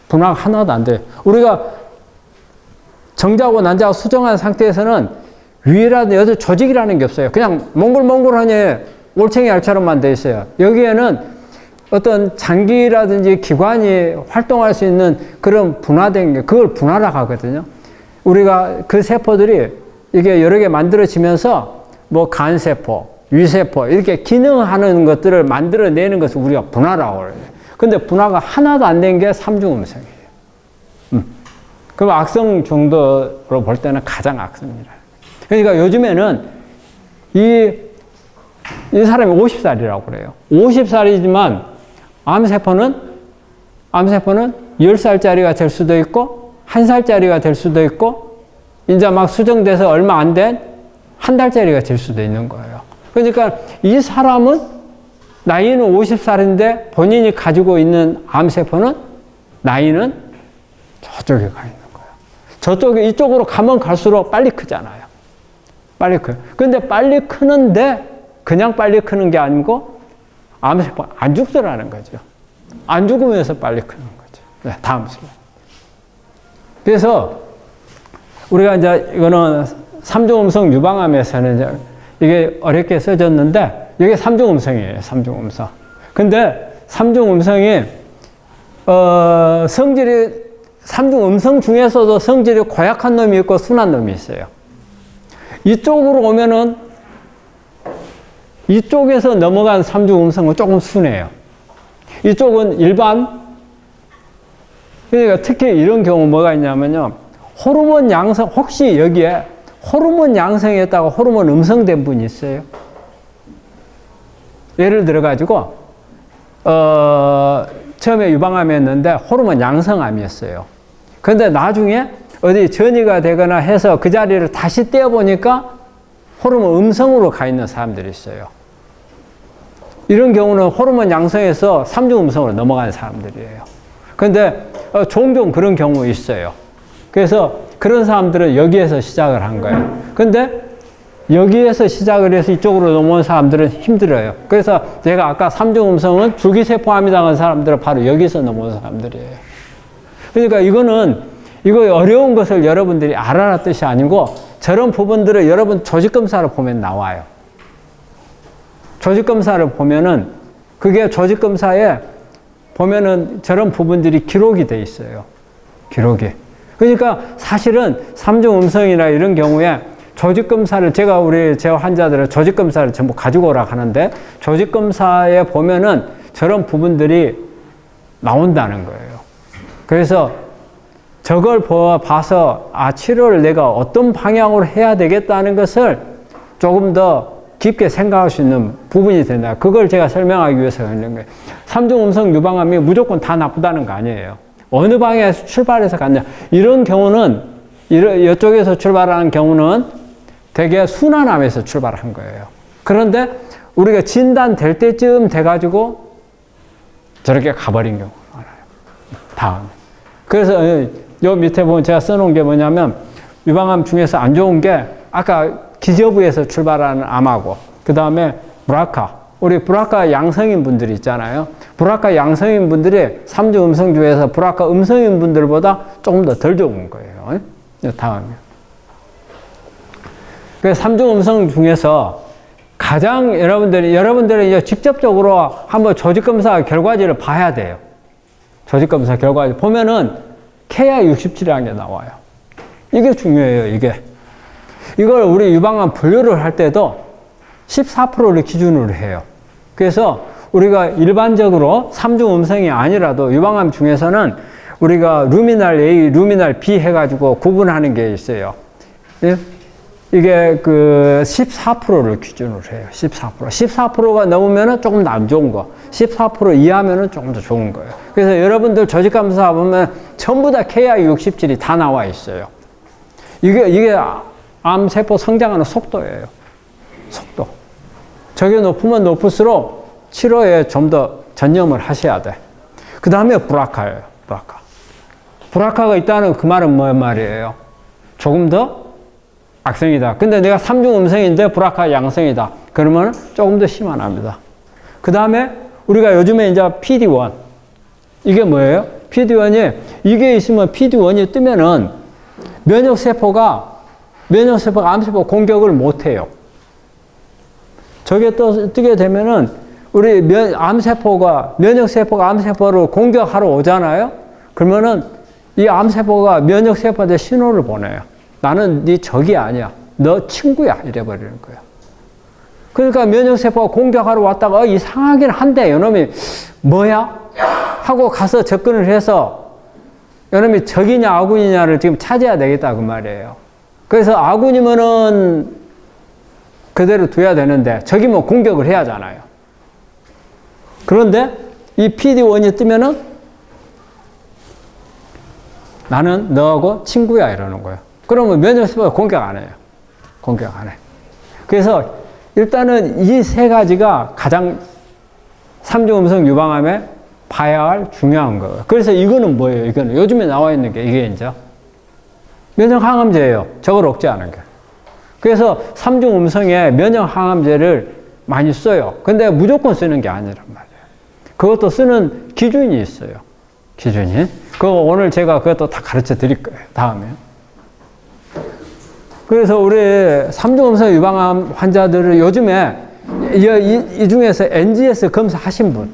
분화가 하나도 안 돼요. 우리가 정자하고 난자하고 수정한 상태에서는 위라든 여기 조직이라는 게 없어요. 그냥 몽글몽글하니 올챙이 알처럼만 돼 있어요. 여기에는 어떤 장기라든지 기관이 활동할 수 있는 그런 분화된 게, 그걸 분화라고 하거든요. 우리가 그 세포들이 이게 여러 개 만들어지면서 뭐 간세포, 위세포 이렇게 기능하는 것들을 만들어내는 것을 우리가 분화라고 그래요. 근데 분화가 하나도 안 된 게 삼중음성이에요. 그럼 악성 정도로 볼 때는 가장 악성이라. 그러니까 요즘에는 이 사람이 50살이라고 그래요. 50살이지만 암세포는 10살짜리가 될 수도 있고 1살짜리가 될 수도 있고 이제 막 수정돼서 얼마 안 된 1달짜리가 될 수도 있는 거예요. 그러니까 이 사람은 나이는 50살인데 본인이 가지고 있는 암세포는 나이는 저쪽에 가 있는 거예요. 저쪽에 이쪽으로 가면 갈수록 빨리 크잖아요. 빨리 커요. 근데 빨리 크는데 그냥 빨리 크는 게 아니고 암세포 안 죽더라는 거죠. 안 죽으면서 빨리 크는 거죠. 네, 다음 슬라이드. 그래서 우리가 이제 이거는 삼중음성 유방암에서는 이제 이게 어렵게 써졌는데 이게 삼중음성이에요. 삼중음성. 근데 삼중음성이 성질이 삼중음성 중에서도 성질이 고약한 놈이 있고 순한 놈이 있어요. 이쪽으로 오면은 이쪽에서 넘어간 삼중음성은 조금 순해요. 이쪽은 일반. 그러니까 특히 이런 경우 뭐가 있냐면요. 호르몬 양성, 혹시 여기에 호르몬 양성했다가 호르몬 음성된 분이 있어요? 예를 들어가지고, 처음에 유방암이었는데 호르몬 양성암이었어요. 그런데 나중에 어디 전이가 되거나 해서 그 자리를 다시 떼어보니까 호르몬 음성으로 가 있는 사람들이 있어요. 이런 경우는 호르몬 양성에서 삼중음성으로 넘어가는 사람들이에요. 그런데 종종 그런 경우 있어요. 그래서 그런 사람들은 여기에서 시작을 한 거예요. 근데 여기에서 시작을 해서 이쪽으로 넘어온 사람들은 힘들어요. 그래서 제가 아까 삼중음성은 줄기세포암이 당한 사람들은 바로 여기서 넘어온 사람들이에요. 그러니까 이거 어려운 것을 여러분들이 알아라 뜻이 아니고 저런 부분들을 여러분 조직검사를 보면 나와요. 조직검사를 보면은 그게 조직검사에 보면은 저런 부분들이 기록이 돼 있어요. 기록이. 그러니까 사실은 삼중음성이나 이런 경우에 조직검사를 제 환자들은 조직검사를 전부 가지고 오라 하는데 조직검사에 보면은 저런 부분들이 나온다는 거예요. 그래서 저걸 봐서 치료를 내가 어떤 방향으로 해야 되겠다는 것을 조금 더 깊게 생각할 수 있는 부분이 된다. 그걸 제가 설명하기 위해서 하는 거예요. 삼중음성 유방암이 무조건 다 나쁘다는 거 아니에요. 어느 방향에서 출발해서 갔냐. 이런 경우는 이쪽에서 출발하는 경우는 되게 순환암에서 출발한 거예요. 그런데 우리가 진단될 때쯤 돼가지고 저렇게 가버린 경우가 많아요. 다음. 그래서 요 밑에 보면 제가 써놓은 게 뭐냐면 유방암 중에서 안 좋은 게 아까 기저부에서 출발하는 암하고 그 다음에 브라카. 우리 브라카 양성인 분들이 있잖아요. 브라카 양성인 분들이 삼중음성 중에서 브라카 음성인 분들보다 조금 더 덜 좋은 거예요. 다음에. 그래서 삼중음성 중에서 가장 여러분들이 이제 직접적으로 한번 조직검사 결과지를 봐야 돼요. 조직검사 결과지 보면은 KI67이라는 게 나와요. 이게 중요해요, 이게. 이걸 우리 유방암 분류를 할 때도 14%를 기준으로 해요. 그래서 우리가 일반적으로 삼중음성이 아니라도 유방암 중에서는 우리가 루미날 A, 루미날 B 해가지고 구분하는 게 있어요. 예? 이게 14%를 기준으로 해요. 14%. 14%가 넘으면은 조금 더 안 좋은 거. 14% 이하면은 조금 더 좋은 거예요. 그래서 여러분들 조직감사 보면 전부 다 KI67이 다 나와 있어요. 이게 암세포 성장하는 속도예요. 속도. 저게 높으면 높을수록 치료에 좀 더 전념을 하셔야 돼. 그 다음에 브라카예요. 브라카. 브라카가 있다는 그 말은 뭔 말이에요? 조금 더 악성이다. 근데 내가 삼중음성인데 브라카 양성이다. 그러면 조금 더 심한 암이다. 그 다음에 우리가 요즘에 이제 PD1 이게 뭐예요? PD-1이, 이게 있으면 PD-1이 뜨면은 면역세포가 암세포 공격을 못해요. 저게 뜨게 되면은 우리 면역세포가 암세포를 공격하러 오잖아요? 그러면은 이 암세포가 면역세포한테 신호를 보내요. 나는 네 적이 아니야. 너 친구야. 이래버리는 거예요. 그러니까 면역세포가 공격하러 왔다가 이상하긴 한데 이놈이 뭐야? 하고 가서 접근을 해서 이놈이 적이냐 아군이냐를 지금 찾아야 되겠다 그 말이에요. 그래서 아군이면은 그대로 둬야 되는데 적이면 공격을 해야 하잖아요. 그런데 이 PD-1이 뜨면은 나는 너하고 친구야 이러는 거예요. 그러면 면역세포가 공격 안 해요. 공격 안 해. 그래서 일단은 이 세 가지가 가장 3중 음성 유방암에 봐야 할 중요한 거예요. 그래서 이거는 뭐예요? 이거는 요즘에 나와 있는 게 이게 이제 면역 항암제예요. 저걸 억제하는 게. 그래서 3중 음성에 면역 항암제를 많이 써요. 근데 무조건 쓰는 게 아니란 말이에요. 그것도 쓰는 기준이 있어요. 기준이. 그거 오늘 제가 그것도 다 가르쳐 드릴 거예요. 다음에. 그래서 우리 3중 음성 유방암 환자들을 요즘에 이 중에서 NGS 검사 하신 분,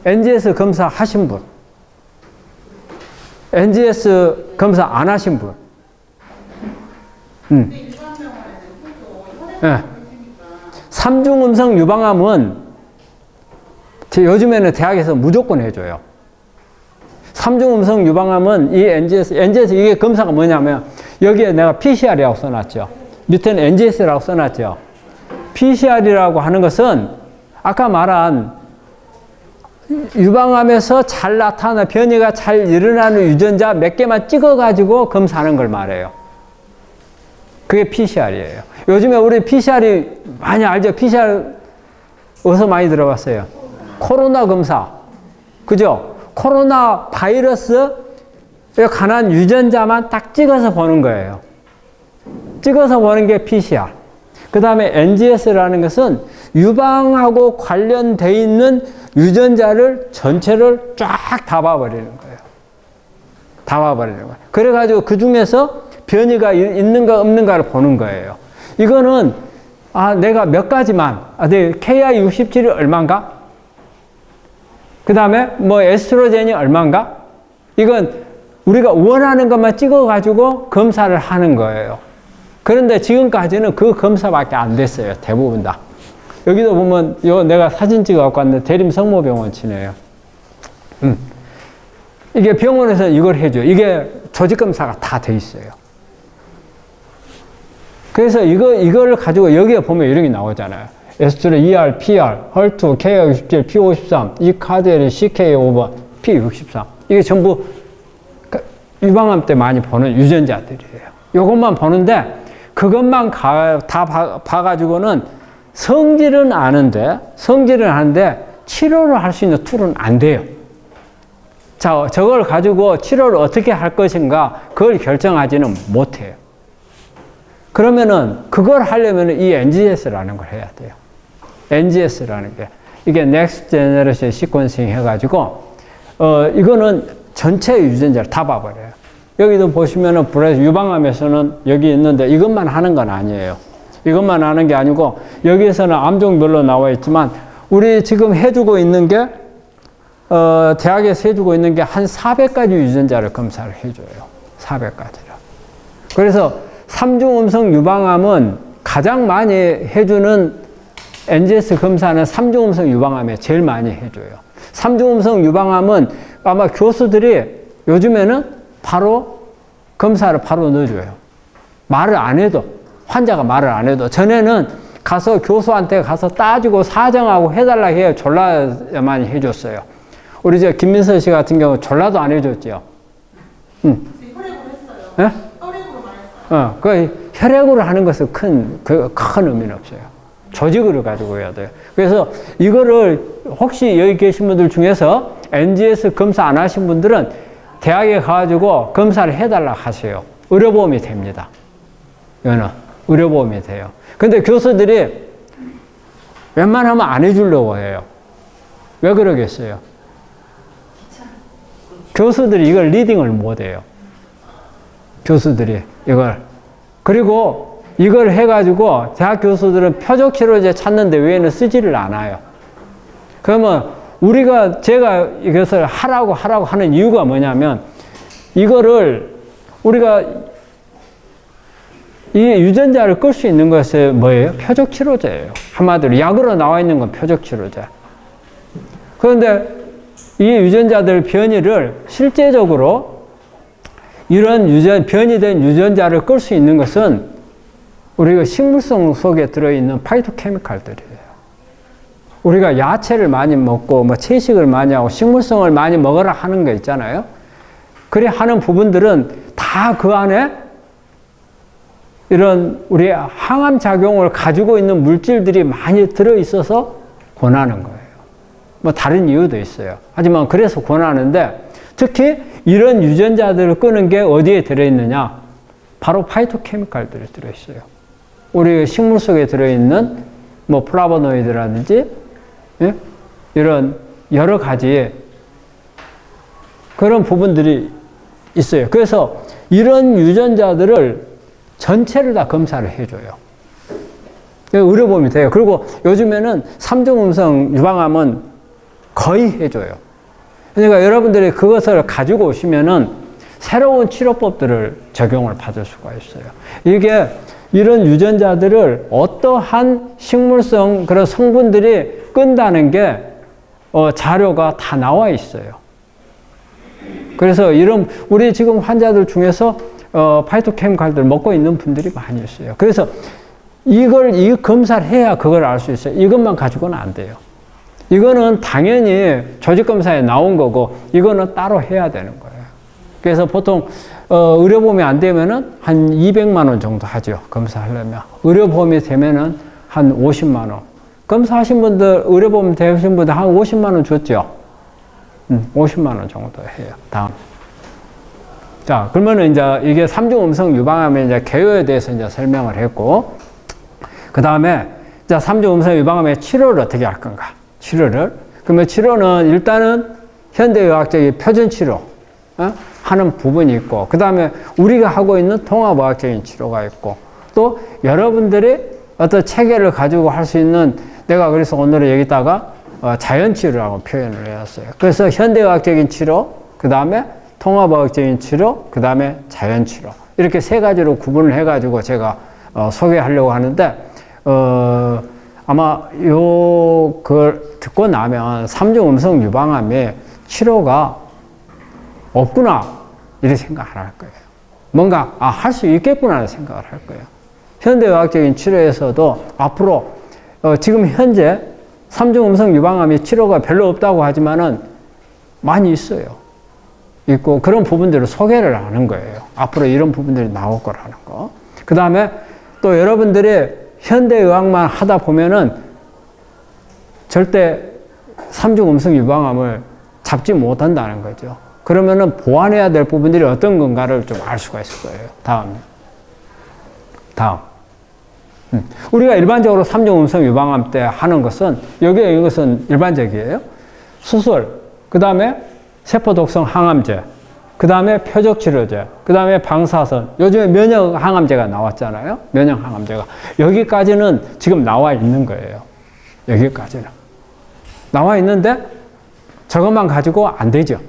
NGS 검사 하신 분, NGS 검사 안 하신 분, 네. 3중 음성 유방암은 요즘에는 대학에서 무조건 해줘요. 3중 음성 유방암은 이 NGS 이게 검사가 뭐냐면 여기에 내가 PCR이라고 써놨죠. 밑에는 NGS라고 써놨죠. PCR이라고 하는 것은 아까 말한 유방암에서 잘 나타나 변이가 잘 일어나는 유전자 몇 개만 찍어가지고 검사하는 걸 말해요. 그게 PCR이에요. 요즘에 우리 PCR이 많이 알죠? PCR 어디서 많이 들어봤어요? 코로나 검사. 그죠? 코로나 바이러스에 관한 유전자만 딱 찍어서 보는 거예요. 찍어서 보는 게 PCR. 그 다음에 NGS라는 것은 유방하고 관련돼 있는 유전자를 전체를 쫙 다 봐버리는 거예요. 다 봐버리는 거예요. 그래가지고 그 중에서 변이가 있는가 없는가를 보는 거예요. 이거는 내가 몇 가지만 KI67이 얼마인가? 그 다음에 에스트로겐이 얼마인가? 이건 우리가 원하는 것만 찍어가지고 검사를 하는 거예요. 그런데 지금까지는 그 검사밖에 안 됐어요. 대부분 다. 여기도 보면 내가 사진 찍어 갖고 왔는데 대림성모병원 치네요. 이게 병원에서 이걸 해줘요. 이게 조직검사가 다 돼 있어요. 그래서 이거를 가지고 여기에 보면 이런 게 나오잖아요. 에스트로 ER, PR, 헐투, K67, P53, 이 카드엘이 CK5번, P63. 이게 전부 유방암 때 많이 보는 유전자들이에요. 이것만 보는데 그것만 다 봐가지고는 성질은 아는데 치료를 할 수 있는 툴은 안 돼요. 자, 저걸 가지고 치료를 어떻게 할 것인가 그걸 결정하지는 못해요. 그러면은 그걸 하려면 이 NGS라는 걸 해야 돼요. NGS라는 게 이게 Next Generation Sequencing 해가지고 이거는 전체 유전자를 다 봐버려요. 여기도 보시면은 유방암에서는 여기 있는데 이것만 하는 건 아니에요. 이것만 하는 게 아니고 여기에서는 암종별로 나와 있지만 우리 지금 해주고 있는 게 대학에서 해주고 있는 게 한 400가지 유전자를 검사를 해줘요. 400가지를. 그래서 3중 음성 유방암은 가장 많이 해주는 NGS 검사는 3중 음성 유방암에 제일 많이 해줘요. 3중 음성 유방암은 아마 교수들이 요즘에는 바로 검사를 바로 넣어줘요. 말을 안 해도, 환자가 말을 안 해도. 전에는 가서 교수한테 가서 따지고 사정하고 해달라 해요. 졸라야만 해줬어요. 우리 김민서 씨 같은 경우 졸라도 안 해줬죠. 혈액으로 했어요. 네? 혈액으로만 했어요. 그 혈액으로 하는 것은 큰 의미는 없어요. 조직을 가지고 해야 돼요. 그래서 이거를 혹시 여기 계신 분들 중에서 NGS 검사 안 하신 분들은 대학에 가가지고 검사를 해달라 하세요. 의료보험이 됩니다. 이거는 의료보험이 돼요. 근데 교수들이 웬만하면 안 해주려고 해요. 왜 그러겠어요? 교수들이 이걸 리딩을 못해요. 교수들이 이걸. 그리고 이걸 해가지고 대학 교수들은 표적 치료제 찾는데 외에는 쓰지를 않아요. 그러면 제가 이것을 하라고 하는 이유가 뭐냐면, 이거를 우리가 이 유전자를 끌 수 있는 것이 뭐예요? 표적 치료제예요. 한마디로 약으로 나와 있는 건 표적 치료제. 그런데 이 유전자들 변이를 실제적으로 이런 변이된 유전자를 끌 수 있는 것은 우리가 식물성 속에 들어있는 파이토케미칼들이에요. 우리가 야채를 많이 먹고 뭐 채식을 많이 하고 식물성을 많이 먹어라 하는 거 있잖아요. 그래 하는 부분들은 다 그 안에 이런 우리의 항암 작용을 가지고 있는 물질들이 많이 들어있어서 권하는 거예요. 뭐 다른 이유도 있어요. 하지만 그래서 권하는데, 특히 이런 유전자들을 끄는 게 어디에 들어있느냐? 바로 파이토케미칼들이 들어있어요. 우리 식물 속에 들어있는 뭐 플라보노이드라든지, 예? 이런 여러 가지 그런 부분들이 있어요. 그래서 이런 유전자들을 전체를 다 검사를 해줘요. 의료보험이 돼요. 그리고 요즘에는 3중 음성 유방암은 거의 해줘요. 그러니까 여러분들이 그것을 가지고 오시면은 새로운 치료법들을 적용을 받을 수가 있어요. 이게 이런 유전자들을 어떠한 식물성 그런 성분들이 끈다는 게 자료가 다 나와 있어요. 그래서 우리 지금 환자들 중에서 파이토케미칼들 먹고 있는 분들이 많이 있어요. 그래서 이 검사를 해야 그걸 알 수 있어요. 이것만 가지고는 안 돼요. 이거는 당연히 조직검사에 나온 거고, 이거는 따로 해야 되는 거예요. 그래서 보통, 의료보험이 안 되면은 한 200만 원 정도 하죠. 검사하려면. 의료보험이 되면은 한 50만 원. 검사하신 분들, 의료보험 되신 분들 한 50만 원 줬죠. 50만 원 정도 해요. 다음. 자, 그러면은 이제 이게 3중 음성 유방암의 이제 개요에 대해서 이제 설명을 했고, 그 다음에 자, 3중 음성 유방암의 치료를 어떻게 할 건가? 치료를. 그러면 치료는 일단은 현대의학적인 표준치료, 하는 부분이 있고, 그 다음에 우리가 하고 있는 통합의학적인 치료가 있고, 또 여러분들이 어떤 체계를 가지고 할 수 있는, 내가 그래서 오늘은 여기다가 자연치료라고 표현을 해왔어요. 그래서 현대의학적인 치료, 그 다음에 통합의학적인 치료, 그 다음에 자연치료. 이렇게 세 가지로 구분을 해가지고 제가 소개하려고 하는데, 아마 그걸 듣고 나면 3중 음성 유방암의 치료가 없구나, 이렇게 생각을 할 거예요. 뭔가, 할 수 있겠구나, 생각을 할 거예요. 현대의학적인 치료에서도 앞으로, 지금 현재 3중 음성 유방암의 치료가 별로 없다고 하지만은 많이 있어요. 있고, 그런 부분들을 소개를 하는 거예요. 앞으로 이런 부분들이 나올 거라는 거. 그 다음에 또 여러분들이 현대의학만 하다 보면은 절대 3중 음성 유방암을 잡지 못한다는 거죠. 그러면은 보완해야 될 부분들이 어떤 건가를 좀 알 수가 있을 거예요. 다음. 우리가 일반적으로 3중 음성 유방암 때 하는 것은, 이것은 일반적이에요. 수술, 그 다음에 세포독성 항암제, 그 다음에 표적치료제, 그 다음에 방사선, 요즘에 면역항암제가 나왔잖아요. 면역항암제가. 여기까지는 지금 나와 있는 거예요. 여기까지는. 나와 있는데 저것만 가지고 안 되죠.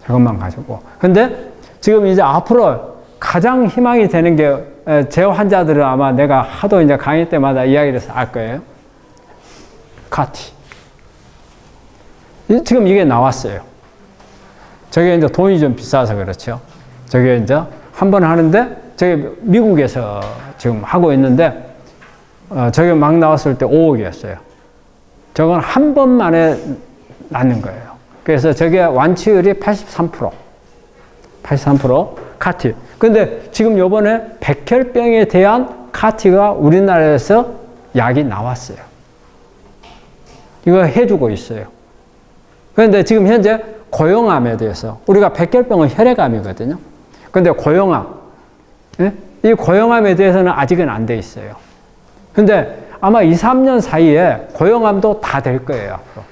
저것만 가지고. 근데 지금 이제 앞으로 가장 희망이 되는 게, 제 환자들은 아마 내가 하도 이제 강의 때마다 이야기를 해서 알 거예요. CAR-T. 지금 이게 나왔어요. 저게 이제 돈이 좀 비싸서 그렇죠. 저게 이제 한 번 하는데, 저게 미국에서 지금 하고 있는데, 저게 막 나왔을 때 5억이었어요. 저건 한 번 만에 낫는 거예요. 그래서 저게 완치율이 83%. CAR-T. 근데 지금 요번에 백혈병에 대한 CAR-T가 우리나라에서 약이 나왔어요. 이거 해주고 있어요. 그런데 지금 현재 고형암에 대해서, 우리가 백혈병은 혈액암이거든요. 근데 고형암, 이 고형암에 대해서는 아직은 안 돼 있어요. 근데 아마 2, 3년 사이에 고형암도 다 될 거예요, 앞으로.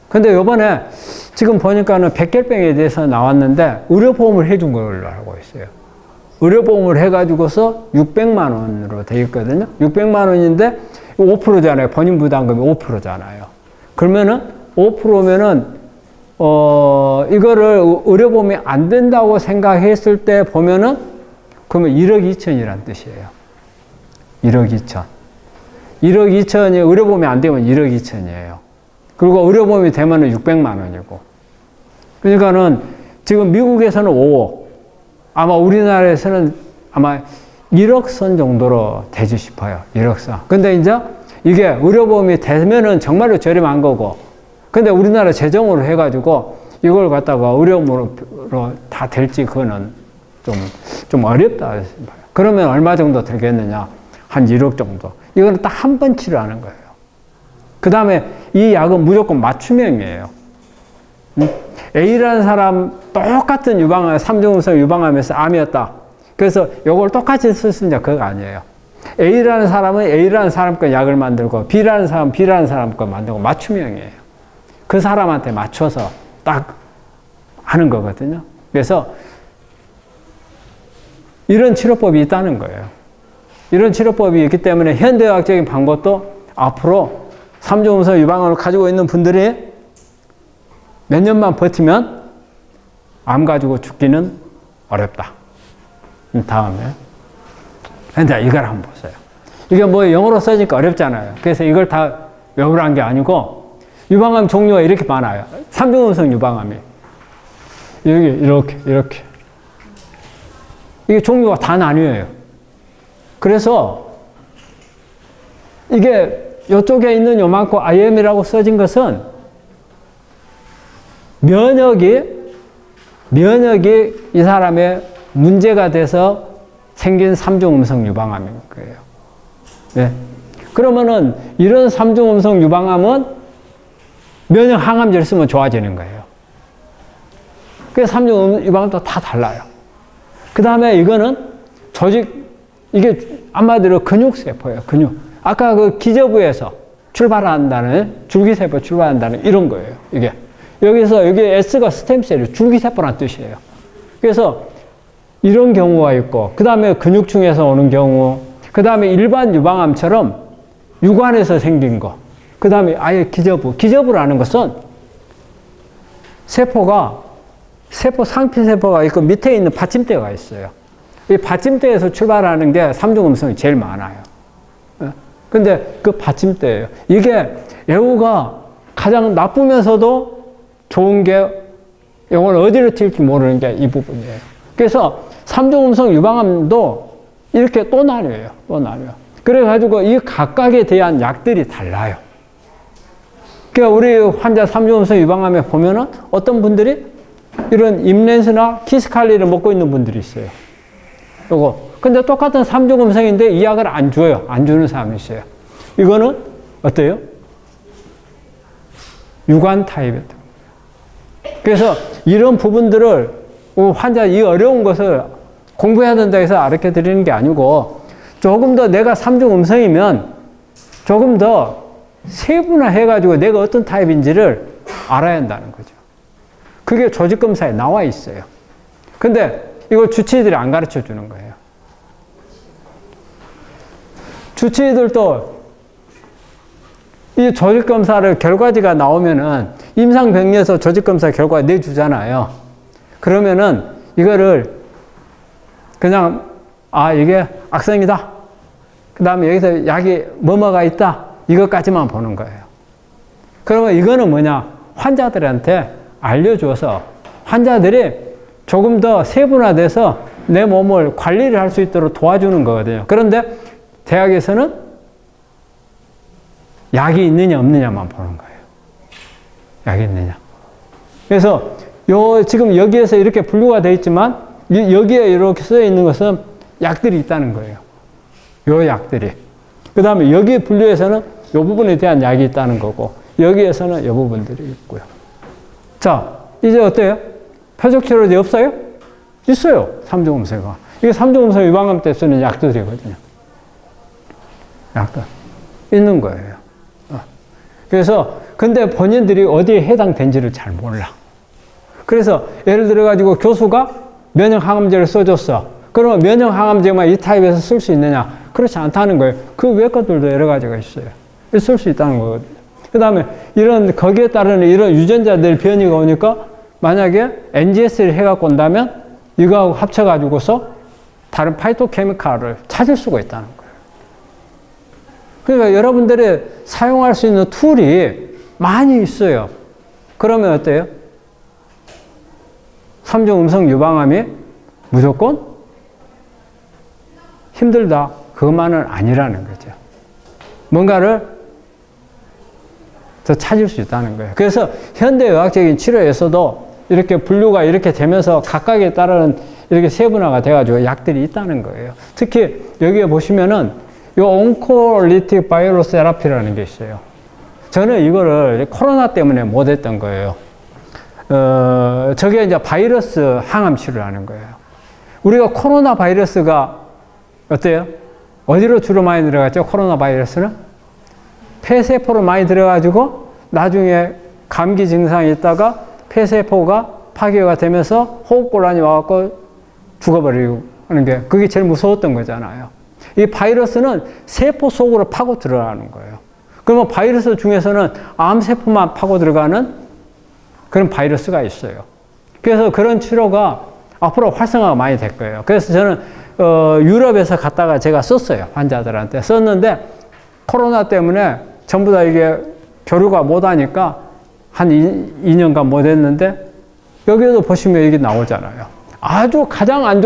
근데 요번에 지금 보니까는 백혈병에 대해서 나왔는데 의료보험을 해준 걸로 알고 있어요. 의료보험을 해가지고서 600만 원으로 돼 있거든요. 600만 원인데 5%잖아요. 본인 부담금이 5%잖아요. 그러면은 5%면은 이거를 의료보험이 안 된다고 생각했을 때 보면은 그러면 1억 2천이란 뜻이에요. 1억 2천. 1억 2천이 의료보험이 안 되면 1억 2천이에요. 그리고 의료보험이 되면은 600만 원이고. 그러니까는 지금 미국에서는 5억. 아마 우리나라에서는 아마 1억 선 정도로 되지 싶어요. 1억 선. 근데 이제 이게 의료보험이 되면은 정말로 저렴한 거고. 근데 우리나라 재정으로 해가지고 이걸 갖다가 의료보험으로 다 될지 그거는 좀 어렵다. 그러면 얼마 정도 들겠느냐? 한 1억 정도. 이거는 딱 한 번 치료하는 거예요. 그 다음에 이 약은 무조건 맞춤형이에요. A라는 사람 똑같은 유방암, 3중음성 유방암에서 암이었다. 그래서 이걸 똑같이 쓸 수 있냐? 그거 아니에요. A라는 사람은 A라는 사람 거 약을 만들고 B라는 사람은 B라는 사람 거 만들고 맞춤형이에요. 그 사람한테 맞춰서 딱 하는 거거든요. 그래서 이런 치료법이 있다는 거예요. 이런 치료법이 있기 때문에 현대의학적인 방법도 앞으로 3중음성 유방암을 가지고 있는 분들이 몇 년만 버티면 암 가지고 죽기는 어렵다. 다음에. 근데 이걸 한번 보세요. 이게 뭐 영어로 써지니까 어렵잖아요. 그래서 이걸 다 외우란 게 아니고 유방암 종류가 이렇게 많아요. 3중음성 유방암이. 여기 이렇게. 이게 종류가 다 나뉘어요. 그래서 이게 이쪽에 있는 요만큼 IM이라고 써진 것은 면역이 이 사람의 문제가 돼서 생긴 3중음성 유방암인 거예요. 네. 그러면은 이런 3중음성 유방암은 면역 항암제를 쓰면 좋아지는 거예요. 그래서 3중음성 유방암도 다 달라요. 그 다음에 이거는 이게 한마디로 근육세포예요, 근육. 아까 그 기저부에서 출발한다는, 줄기세포 출발한다는 이런 거예요, 이게. 여기 S가 스템셀이 줄기세포란 뜻이에요. 그래서 이런 경우가 있고, 그 다음에 근육층에서 오는 경우, 그 다음에 일반 유방암처럼 유관에서 생긴 거, 그 다음에 아예 기저부라는 것은 상피세포가 있고 밑에 있는 받침대가 있어요. 이 받침대에서 출발하는 게 3중음성이 제일 많아요. 근데 그 받침대예요. 이게 애우가 가장 나쁘면서도 좋은 게 이걸 어디로 튈지 모르는 게 이 부분이에요. 그래서 3중음성 유방암도 이렇게 또 나뉘어요. 그래가지고 이 각각에 대한 약들이 달라요. 그러니까 우리 환자 3중음성 유방암에 보면은 어떤 분들이 이런 임렌스나 키스칼리를 먹고 있는 분들이 있어요. 근데 똑같은 3중음성인데 이 약을 안 줘요. 안 주는 사람이 있어요. 이거는 어때요? 유관 타입이었던 거예요. 그래서 이런 부분들을 환자 이 어려운 것을 공부해야 된다 해서 가르쳐 드리는 게 아니고 조금 더 내가 3중음성이면 조금 더 세분화해가지고 내가 어떤 타입인지를 알아야 한다는 거죠. 그게 조직검사에 나와 있어요. 근데 이걸 주치의들이 안 가르쳐 주는 거예요. 주치의들도 이 조직검사를 결과지가 나오면은 임상병리에서 조직검사 결과 내주잖아요. 그러면은 이거를 그냥 이게 악성이다. 그 다음에 여기서 약이 뭐뭐가 있다. 이것까지만 보는 거예요. 그러면 이거는 뭐냐? 환자들한테 알려줘서 환자들이 조금 더 세분화돼서 내 몸을 관리를 할 수 있도록 도와주는 거거든요. 그런데 대학에서는 약이 있느냐 없느냐만 보는 거예요. 약이 있느냐. 그래서 지금 여기에서 이렇게 분류가 되어 있지만 여기에 이렇게 써 있는 것은 약들이 있다는 거예요. 요 약들이. 그 다음에 여기 분류에서는 이 부분에 대한 약이 있다는 거고 여기에서는 이 부분들이 있고요. 자, 이제 어때요? 표적치료제 없어요? 있어요. 3중음성가. 이게 3중음성 유방암 때 쓰는 약들이거든요. 약들. 있는 거예요. 그래서 근데 본인들이 어디에 해당된지를 잘 몰라. 그래서 예를 들어 가지고 교수가 면역항암제를 써줬어. 그러면 면역항암제만 이 타입에서 쓸 수 있느냐? 그렇지 않다는 거예요. 그 외 것들도 여러 가지가 있어요. 쓸 수 있다는 거거든요. 그 다음에 거기에 따르는 이런 유전자들 변이가 오니까 만약에 NGS를 해갖고 온다면 이거하고 합쳐가지고서 다른 파이토케미칼을 찾을 수가 있다는 거예요. 그러니까 여러분들이 사용할 수 있는 툴이 많이 있어요. 그러면 어때요? 3중 음성 유방암이 무조건 힘들다. 그것만은 아니라는 거죠. 뭔가를 더 찾을 수 있다는 거예요. 그래서 현대의학적인 치료에서도 이렇게 분류가 이렇게 되면서 각각에 따른 이렇게 세분화가 돼가지고 약들이 있다는 거예요. 특히 여기에 보시면은 이 온코리틱 바이러로 세라피라는 게 있어요. 저는 이거를 코로나 때문에 못했던 거예요. 저게 이제 바이러스 항암 치료를 하는 거예요. 우리가 코로나 바이러스가 어때요? 어디로 주로 많이 들어갔죠? 코로나 바이러스는? 폐세포로 많이 들어가지고 나중에 감기 증상이 있다가 폐세포가 파괴가 되면서 호흡곤란이 와갖고 죽어버리고 하는 게 그게 제일 무서웠던 거잖아요. 이 바이러스는 세포 속으로 파고 들어가는 거예요. 그러면 바이러스 중에서는 암세포만 파고 들어가는 그런 바이러스가 있어요. 그래서 그런 치료가 앞으로 활성화가 많이 될 거예요. 그래서 저는 유럽에서 갔다가 제가 썼어요. 환자들한테 썼는데 코로나 때문에 전부 다 이게 교류가 못하니까 한 2년간 못했는데 여기에도 보시면 이게 나오잖아요. 아주 가장 안 좋은